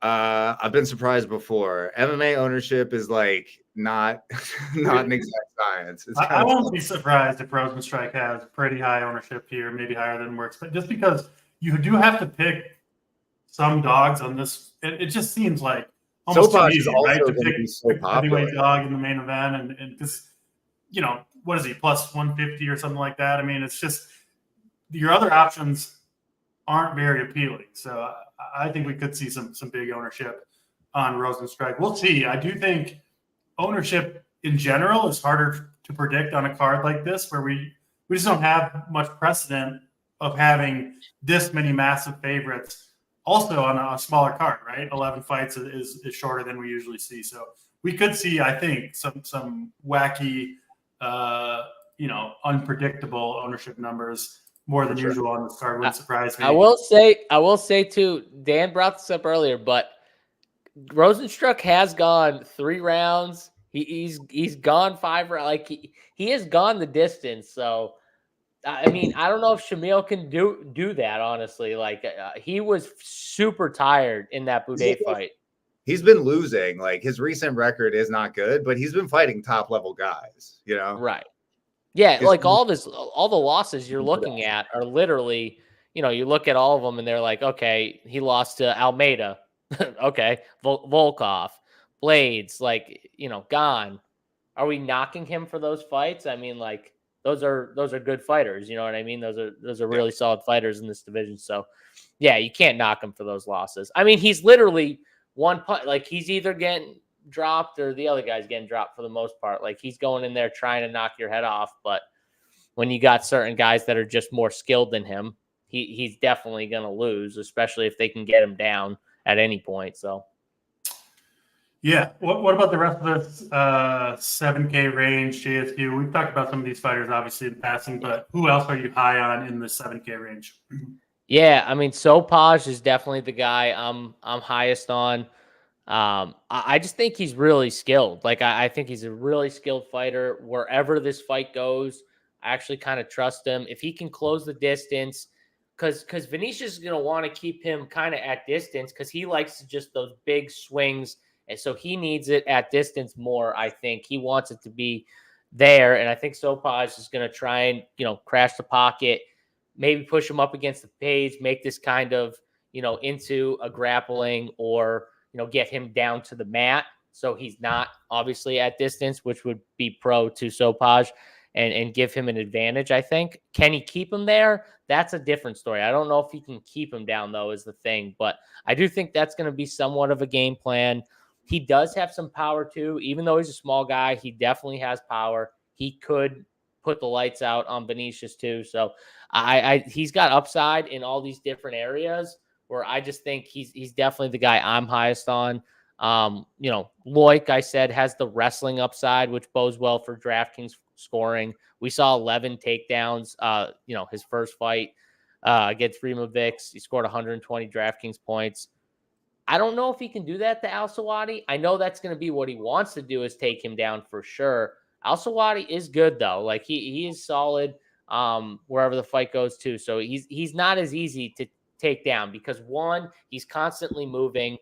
I've been surprised before. MMA ownership is like not an exact science. I won't be surprised if Rosenstruck has pretty high ownership here, maybe higher than we're expecting, just because you do have to pick some dogs on this. It just seems like almost too easy, right? To pick a heavyweight dog in the main event, and because what is he, plus 150 or something like that? I mean, it's just your other options aren't very appealing. So I think we could see some big ownership on Rosenstruck. We'll see. I do think ownership in general is harder to predict on a card like this, where we just don't have much precedent of having this many massive favorites. Also on a smaller card, right? 11 fights is shorter than we usually see. So we could see, I think, some wacky, unpredictable ownership numbers more than usual on this card. Wouldn't surprise me. I will say too, Dan brought this up earlier, but Rosenstruck has gone 3 rounds. He's gone 5 rounds. Like he has gone the distance. So I mean, I don't know if Shamil can do that, honestly. Like he was super tired in that Boudet fight. He's been losing. Like his recent record is not good, but he's been fighting top level guys, Right. Yeah, like all the losses you're looking at are literally, you look at all of them and they're like, okay, he lost to Almeida. Okay, Volkov, Blades, like, gone. Are we knocking him for those fights? I mean, like those are good fighters, you know what I mean? Those are really solid fighters in this division. So, yeah, you can't knock him for those losses. I mean, he's literally one punt. Like he's either getting dropped or the other guy's getting dropped for the most part. Like he's going in there trying to knock your head off. But when you got certain guys that are just more skilled than him, he's definitely going to lose, especially if they can get him down at any point. So. Yeah. What about the rest of this 7K range, JSU? We've talked about some of these fighters, obviously, in passing, but who else are you high on in the 7K range? Yeah, I mean, Sopaj is definitely the guy I'm highest on. I just think he's really skilled. Like, I think he's a really skilled fighter. Wherever this fight goes, I actually kind of trust him. If he can close the distance, because Vinicius is going to want to keep him kind of at distance because he likes just those big swings. And so he needs it at distance more, I think. He wants it to be there. And I think Sopaj is going to try and, crash the pocket, maybe push him up against the cage, make this kind of, into a grappling or, get him down to the mat. So he's not obviously at distance, which would be pro to Sopaj. and give him an advantage, I think. Can he keep him there? That's a different story. I don't know if he can keep him down, though, is the thing. But I do think that's going to be somewhat of a game plan. He does have some power, too. Even though he's a small guy, he definitely has power. He could put the lights out on Vinicius, too. So he's got upside in all these different areas where I just think he's definitely the guy I'm highest on. Loic, I said, has the wrestling upside, which bodes well for DraftKings scoring. We saw 11 takedowns, his first fight against Rimovix. He scored 120 DraftKings points. I don't know if he can do that to Al-Sawadi. I know that's going to be what he wants to do, is take him down for sure. Al-Sawadi is good, though. Like, he is solid wherever the fight goes to. So he's not as easy to take down because, one, he's constantly moving,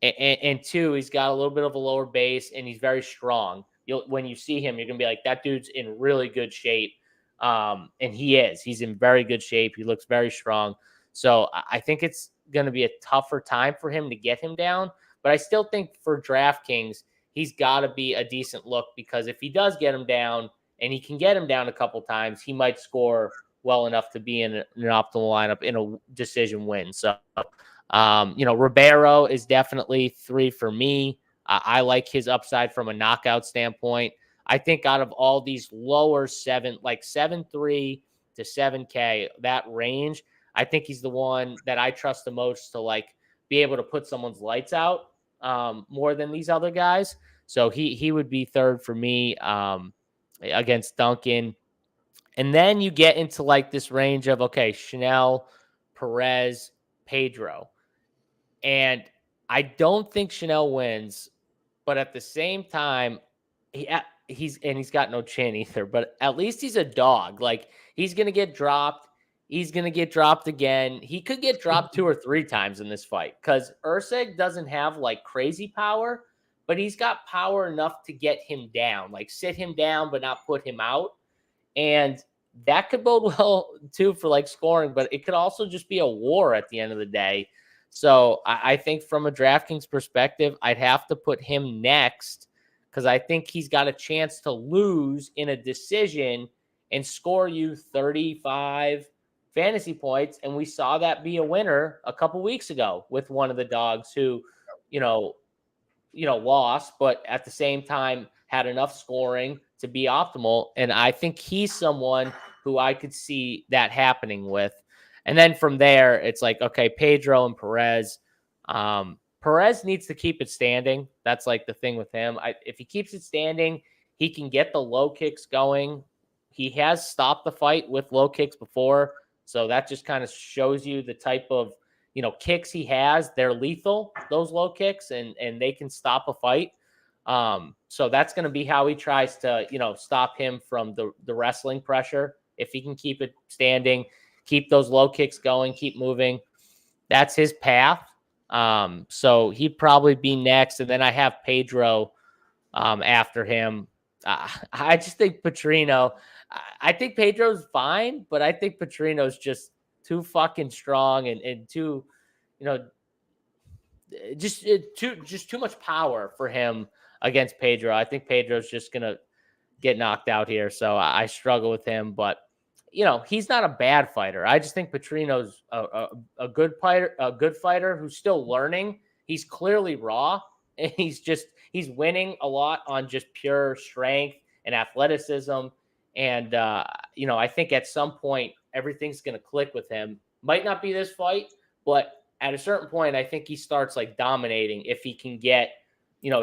and two, he's got a little bit of a lower base, and he's very strong. When you see him, you're going to be like, that dude's in really good shape. And he is. He's in very good shape. He looks very strong. So I think it's going to be a tougher time for him to get him down. But I still think for DraftKings, he's got to be a decent look, because if he does get him down, and he can get him down a couple times, he might score well enough to be in an optimal lineup in a decision win. So, Ribeiro is definitely 3 for me. I like his upside from a knockout standpoint. I think out of all these lower 7.3 to 7K, that range, I think he's the one that I trust the most to be able to put someone's lights out more than these other guys. So he would be 3rd for me against Duncan. And then you get into this range of, okay, Chanel, Perez, Pedro. And I don't think Chanel wins, but at the same time, he's got no chin either, but at least he's a dog. He's going to get dropped. He's going to get dropped again. He could get dropped 2 or 3 times in this fight, because Ursig doesn't have crazy power, but he's got power enough to get him down, sit him down, but not put him out. And that could bode well too for scoring, but it could also just be a war at the end of the day. So I think from a DraftKings perspective, I'd have to put him next, because I think he's got a chance to lose in a decision and score you 35 fantasy points. And we saw that be a winner a couple weeks ago with one of the dogs who, lost, but at the same time had enough scoring to be optimal. And I think he's someone who I could see that happening with. And then from there, it's okay, Pedro and Perez. Perez needs to keep it standing. That's the thing with him. If he keeps it standing, he can get the low kicks going. He has stopped the fight with low kicks before. So that just kind of shows you the type of, kicks he has. They're lethal, those low kicks, and they can stop a fight. So that's going to be how he tries to, stop him from the wrestling pressure. If he can keep it standing, keep those low kicks going, keep moving, that's his path. So he'd probably be next. And then I have Pedro after him. I just think Petrino, I think Pedro's fine, but I think Petrino's just too fucking strong and too, just too much power for him against Pedro. I think Pedro's just going to get knocked out here. So I struggle with him, but he's not a bad fighter. I just think Petrino's a good fighter who's still learning. He's clearly raw, and he's winning a lot on just pure strength and athleticism. And, I think at some point, everything's going to click with him. Might not be this fight, but at a certain point, I think he starts dominating if he can get,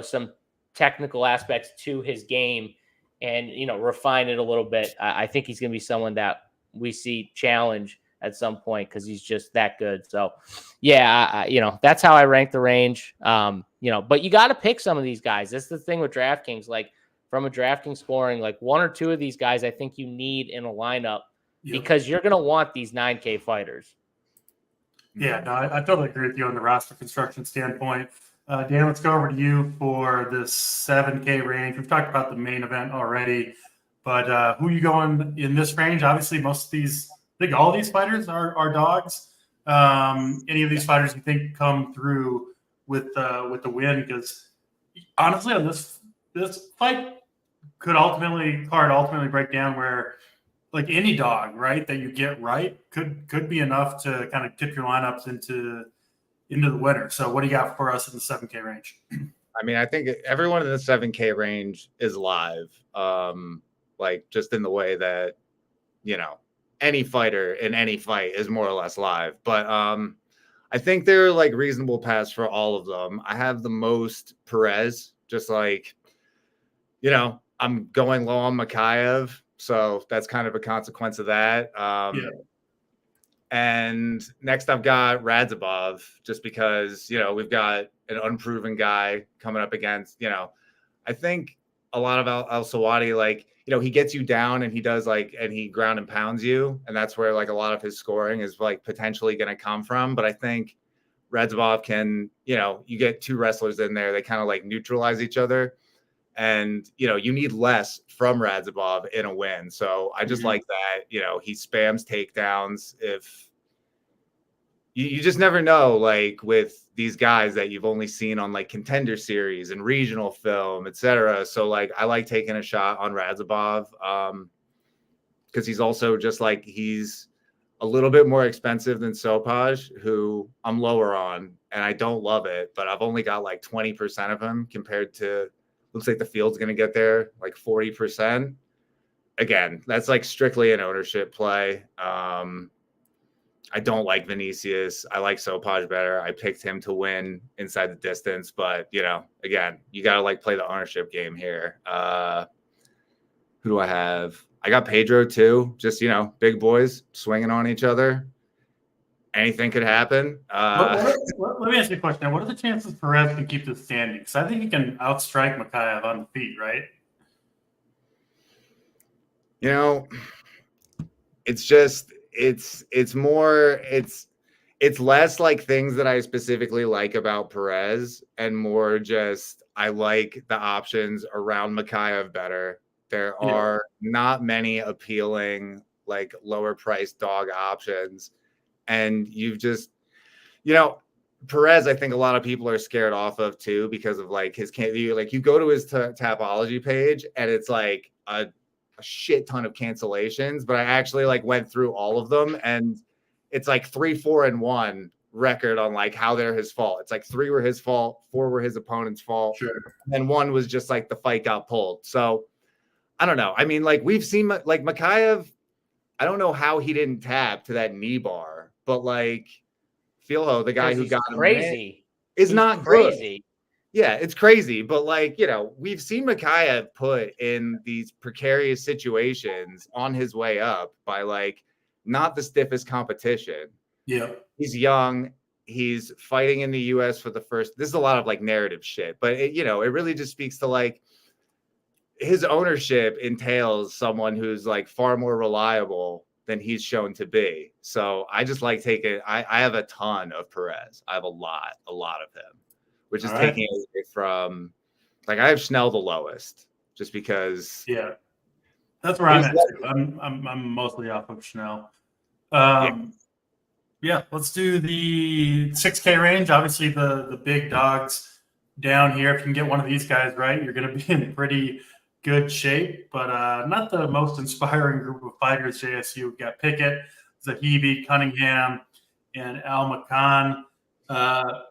some technical aspects to his game and, refine it a little bit. I think he's going to be someone that we see challenge at some point, because he's just that good. So, yeah, that's how I rank the range. But you got to pick some of these guys. That's the thing with DraftKings. From a DraftKings scoring, 1 or 2 of these guys, I think you need in a lineup, because you're going to want these 9K fighters. Yeah, no, I totally agree with you on the roster construction standpoint. Dan, let's go over to you for this 7K range. We've talked about the main event already, but who are you going in this range? Obviously, most of these, I think all these fighters are dogs. Any of these fighters you think come through with the win? Because honestly, on this fight, ultimately break down where like any dog, right, that you get right could be enough to kind of tip your lineups into the winner. So what do you got for us in the 7K range? I mean, I think everyone in the 7K range is live. Like just in the way that, any fighter in any fight is more or less live. But I think they're like reasonable paths for all of them. I have the most Perez, just like, I'm going low on Makayev. So that's kind of a consequence of that. And next I've got Radzabov, just because, we've got an unproven guy coming up against, I think a lot of Al Sawadi, like, he gets you down and he does and he ground and pounds you. And that's where like a lot of his scoring is like potentially going to come from. But I think Radzabov can, you get two wrestlers in there, they kind of like neutralize each other. And, you need less from Radzabov in a win. So I just like that, he spams takedowns. If you just never know, like with these guys that you've only seen on like Contender Series and regional film, etc. So like, I like taking a shot on Radzabov because he's also just like, he's a little bit more expensive than Sopaj, who I'm lower on, and I don't love it, but I've only got like 20% of him compared to, looks like the field's going to get there like 40%. Again, that's like strictly an ownership play. I don't like Vinicius. I like Sopaj better. I picked him to win inside the distance, but again, you got to like play the ownership game here. Who do I have? I got Pedro too. Just, big boys swinging on each other. Anything could happen. Let me ask you a question. What are the chances Perez can keep this standing? Because I think he can outstrike Makayev on the feet, right? It's just, it's less like things that I specifically like about Perez and more just, I like the options around Makayev better. There are not many appealing, like lower priced dog options. And you've just, Perez, I think a lot of people are scared off of too, because of like his, like you go to his Tapology page and it's like a shit ton of cancellations, but I actually like went through all of them and it's like 3-4-1 record on like how they're his fault. It's like 3 were his fault, 4 were his opponent's fault. Sure. And 1 was just like the fight got pulled. So I don't know. I mean, like we've seen like Makayev, I don't know how he didn't tap to that knee bar, but like Filo, the guy who got him crazy, is not crazy. Good. Yeah, it's crazy. But like, we've seen Makayev put in these precarious situations on his way up by like not the stiffest competition. Yeah. He's young. He's fighting in the US for the first. This is a lot of like narrative shit, but it really just speaks to like his ownership entails someone who's like far more reliable than he's shown to be. So I just like taking, I have a ton of Perez. I have a lot of him, which is taking it away from, like I have Schnell the lowest just because. Yeah. That's where I'm at too. I'm mostly off of Schnell. Yeah, let's do the 6K range. Obviously the big dogs down here. If you can get one of these guys right, you're going to be in pretty good shape, but not the most inspiring group of fighters. JSU, we've got Pickett, Zahibi, Cunningham, and Al Makan. That's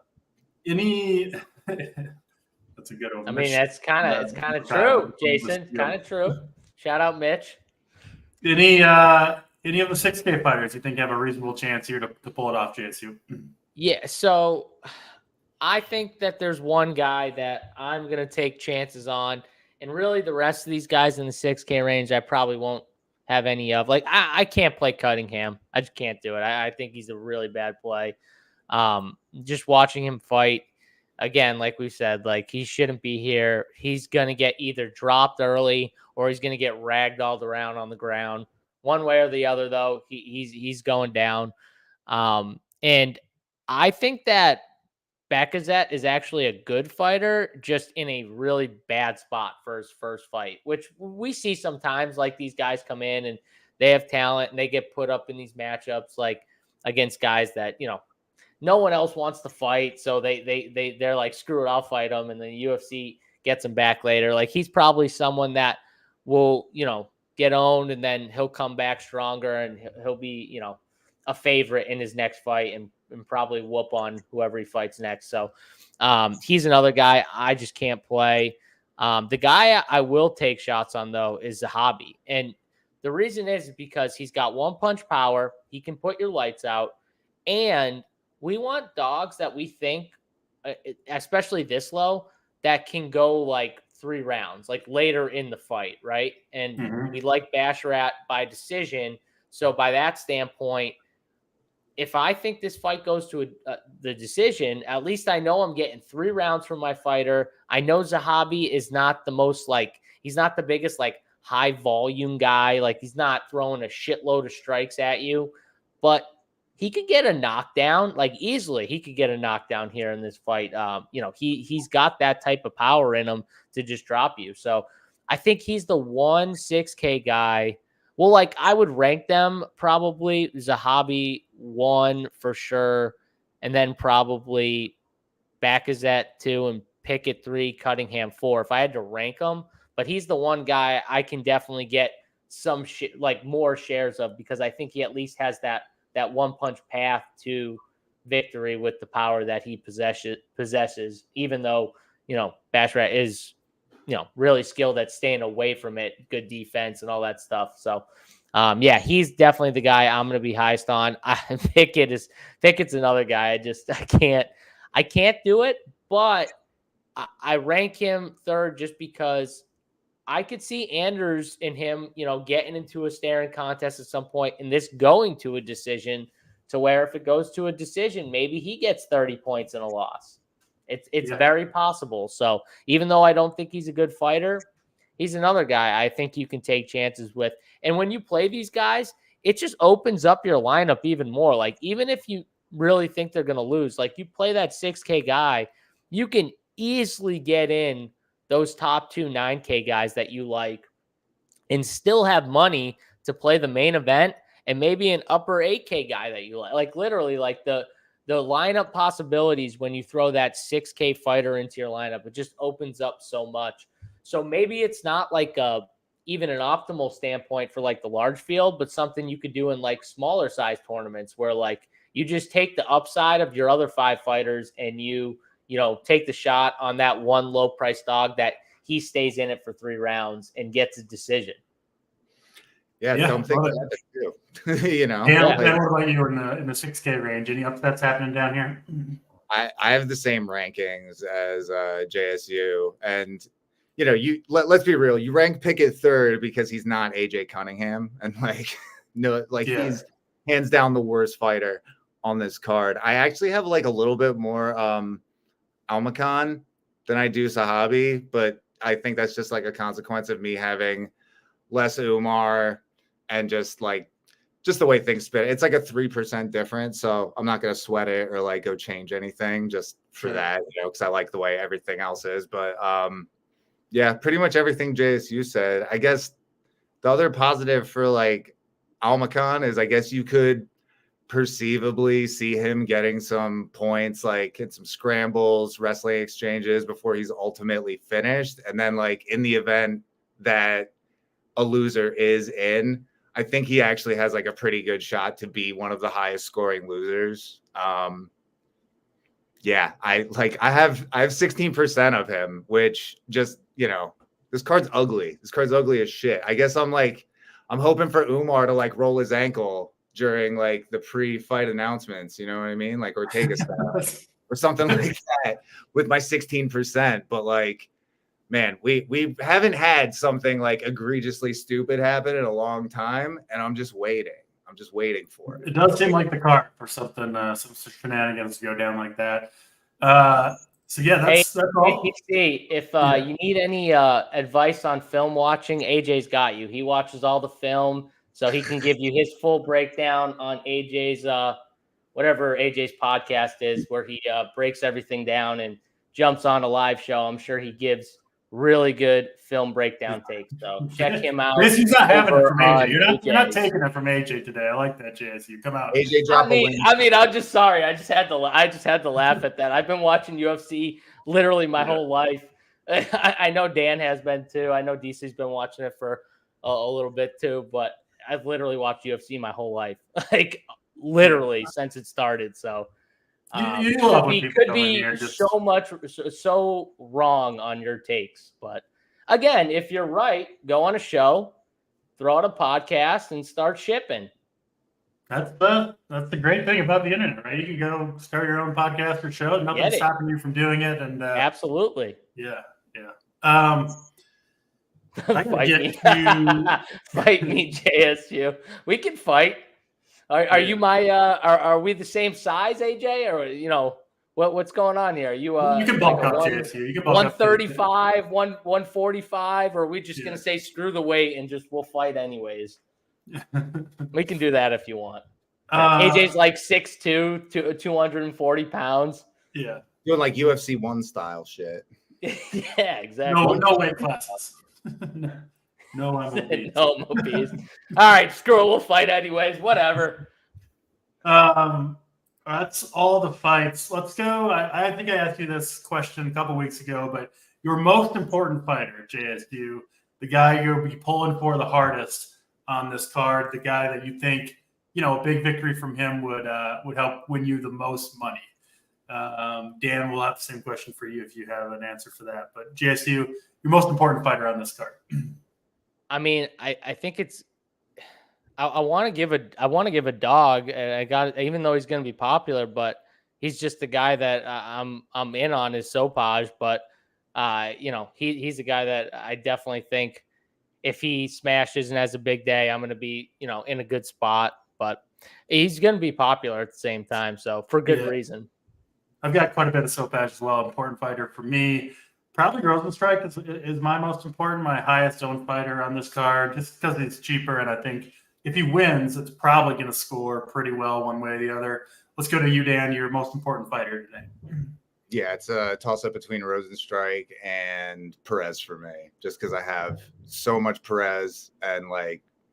a good one. I mean, it's kind of true, Jason. Kind of true. Shout out, Mitch. Any of the 6K fighters you think have a reasonable chance here to pull it off, JSU? Yeah, so I think that there's one guy that I'm going to take chances on. And really, the rest of these guys in the 6K range, I probably won't have any of. Like, I can't play Cunningham. I just can't do it. I think he's a really bad play. Just watching him fight, again, like we said, like he shouldn't be here. He's going to get either dropped early or he's going to get ragdolled around on the ground. One way or the other, though, he's going down. And I think that Bacazette is actually a good fighter, just in a really bad spot for his first fight, which we see sometimes. Like these guys come in and they have talent and they get put up in these matchups, like against guys that no one else wants to fight, so they're like, screw it, I'll fight them, and then the UFC gets him back later. Like he's probably someone that will, get owned, and then he'll come back stronger, and he'll be, a favorite in his next fight and probably whoop on whoever he fights next. So he's another guy I just can't play. The guy I will take shots on, though, is Zahabi. And the reason is because he's got one punch power. He can put your lights out. And we want dogs that we think, especially this low, that can go like 3 rounds, like later in the fight, right? And we like Basharat by decision. So by that standpoint, if I think this fight goes to the decision, at least I know I'm getting 3 rounds from my fighter. I know Zahabi is not the most he's not the biggest high volume guy. Like, he's not throwing a shitload of strikes at you, but he could get a knockdown, easily. He could get a knockdown here in this fight. He's got that type of power in him to just drop you. So I think he's the 6K guy. Well, I would rank them probably Zahabi 1 for sure, and then probably Bacazette 2 and Pickett 3, Cunningham 4 if I had to rank them. But he's the one guy I can definitely get some more shares of, because I think he at least has that one punch path to victory with the power that he possesses, even though, Basharat is, really skilled at staying away from it, good defense and all that stuff. So, he's definitely the guy I'm going to be highest on. Pickett's another guy. I can't do it, but I rank him 3rd just because I could see Anders and him, getting into a staring contest at some point and this going to a decision, to where if it goes to a decision, maybe he gets 30 points in a loss. It's very possible. So even though I don't think he's a good fighter, he's another guy I think you can take chances with. And when you play these guys, it just opens up your lineup even more. Even if you really think they're going to lose, you play that 6K guy, you can easily get in those top 2 9K guys that you like and still have money to play the main event and maybe an upper 8K guy that you like. Literally, the lineup possibilities when you throw that 6K fighter into your lineup, it just opens up so much. So maybe it's not even an optimal standpoint for the large field, but something you could do in smaller size tournaments where you just take the upside of your other 5 fighters and you take the shot on that one low price dog that he stays in it for 3 rounds and gets a decision. Yeah, don't think about it too. And what about you in the 6K range? Any upsets happening down here? I have the same rankings as JSU, and let's be real. You rank Pickett 3rd because he's not AJ Cunningham, and he's hands down the worst fighter on this card. I actually have a little bit more Almacan than I do Zahabi, but I think that's just a consequence of me having less Umar and just the way things spin. It's a 3% difference, so I'm not going to sweat it or go change anything just for that, because I like the way everything else is. But pretty much everything JSU said. I guess the other positive for Almacan is I guess you could perceivably see him getting some points, in some scrambles, wrestling exchanges before he's ultimately finished. And then in the event that a loser is in, I think he actually has a pretty good shot to be one of the highest scoring losers. I have 16% of him, which just, this card's ugly. This card's ugly as shit. I guess I'm hoping for Umar to roll his ankle during the pre-fight announcements, you know what I mean? Or take a step or something like that with my 16%. But man, we haven't had something egregiously stupid happen in a long time, and I'm just waiting. I'm just waiting for it. It does seem like the card for something, some shenanigans to go down like that. That's all. ATC, if you need any advice on film watching, AJ's got you. He watches all the film, so he can give you his full breakdown on AJ's whatever AJ's podcast is, where he breaks everything down and jumps on a live show. I'm sure he gives really good film breakdown takes. So check him out. He's not having it from AJ. You're not taking it from AJ today. I like that, JSU. Come out. AJ, drop a link. I'm just sorry. I just had to laugh at that. I've been watching UFC literally my whole life. I know Dan has been too. I know DC's been watching it for a little bit too, but I've literally watched UFC my whole life, like literally since it started. So you love when people could come in be here just so wrong on your takes. But again, if you're right, go on a show, throw out a podcast, and start shipping. That's the great thing about the internet, right? You can go start your own podcast or show. Nothing's stopping you from doing it. And absolutely. Yeah. Fight me. Fight me, JSU. We can fight. Are you my are we the same size, AJ? Or what's going on here? You can bulk up, JSU. You can bulk 135, 145, or are we just gonna say screw the weight and we'll fight anyways? We can do that if you want. AJ's like 6'2", 240 pounds. Yeah. Doing like UFC 1 style shit. Yeah, exactly. No weight classes. No MOBs. No MOBs. All right, screw it. We'll fight anyways. Whatever. That's all the fights. Let's go. I think I asked you this question a couple weeks ago, but your most important fighter, JSU, the guy you'll be pulling for the hardest on this card, the guy that you think, a big victory from him would help win you the most money. Dan, we'll have the same question for you if you have an answer for that. But JSU, your most important fighter on this card. I mean, I think it's. I want to give a dog. Even though he's going to be popular, but he's just the guy that I'm in on is Sopaj. But he's a guy that I definitely think if he smashes and has a big day, I'm going to be in a good spot. But he's going to be popular at the same time, so for good reason. I've got quite a bit of Sopaj as well. Important fighter for me. Probably Rosenstrike is my most important, my highest owned fighter on this card, just because he's cheaper. And I think if he wins, it's probably going to score pretty well one way or the other. Let's go to you, Dan, your most important fighter today. Yeah, it's a toss-up between Rosenstrike and Perez for me, just because I have so much Perez and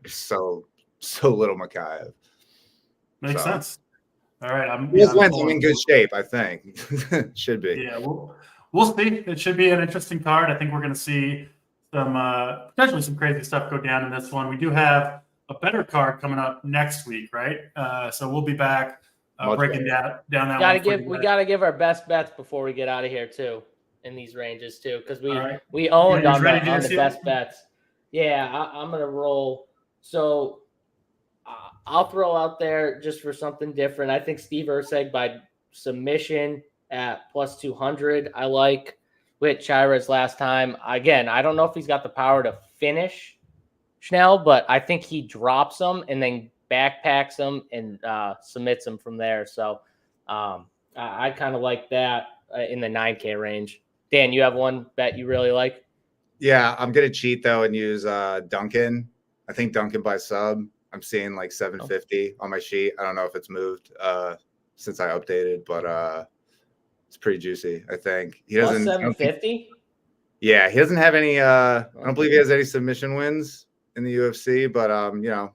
so little Makayev. Makes sense. All right. I'm in good shape, I think. Should be. Yeah, we'll see. It should be an interesting card. I think we're going to see some potentially some crazy stuff go down in this one. We do have a better card coming up next week, right? So we'll be back breaking down that one. We got to give our best bets before we get out of here too, in these ranges too, because we owned on the best bets. Yeah, I'm going to roll. So I'll throw out there just for something different. I think Steve Erceg by submission at plus 200. I like with Chira's last time. Again, I don't know if he's got the power to finish Schnell, but I think he drops him and then backpacks him and submits him from there. So I kind of like that in the 9K range. Dan, you have one bet you really like? Yeah, I'm going to cheat though and use Duncan. I think Duncan by sub. I'm seeing like 750 on my sheet. I don't know if it's moved since I updated, but it's pretty juicy. I think he doesn't. 750. Yeah, he doesn't have any. I don't believe he has any submission wins in the UFC, but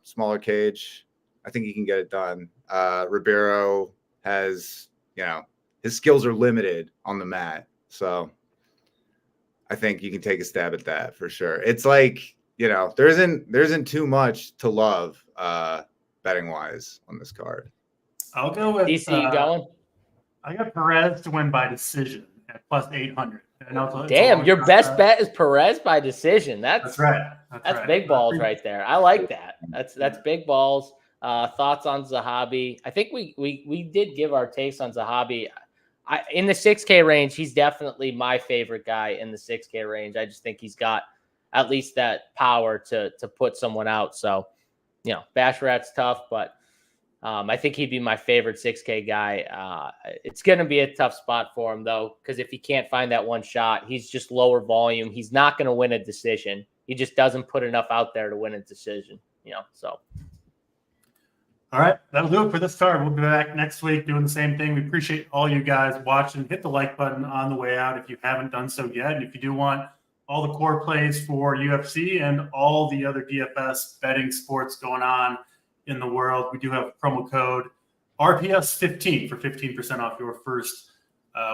smaller cage. I think he can get it done. Ribeiro has, his skills are limited on the mat, so I think you can take a stab at that for sure. It's like, there isn't too much to love betting wise on this card. I'll go with DC. You going? I got Perez to win by decision at plus 800. Damn, your best bet is Perez by decision. That's right. That's big balls right there. I like that. That's big balls. Thoughts on Zahabi? I think we did give our takes on Zahabi. In the 6K range, he's definitely my favorite guy in the 6K range. I just think he's got at least that power to put someone out. So, Basharat's tough, but I think he'd be my favorite 6K guy. It's going to be a tough spot for him, though, because if he can't find that one shot, he's just lower volume. He's not going to win a decision. He just doesn't put enough out there to win a decision, so. All right, that'll do it for this card. We'll be back next week doing the same thing. We appreciate all you guys watching. Hit the like button on the way out if you haven't done so yet. And if you do want all the core plays for UFC and all the other DFS betting sports going on in the world, we do have a promo code RPS15 for 15% off your first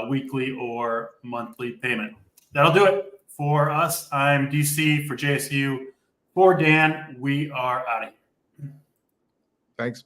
weekly or monthly payment. That'll do it. For us, I'm DC. For JSU, for Dan, we are out of here. Thanks.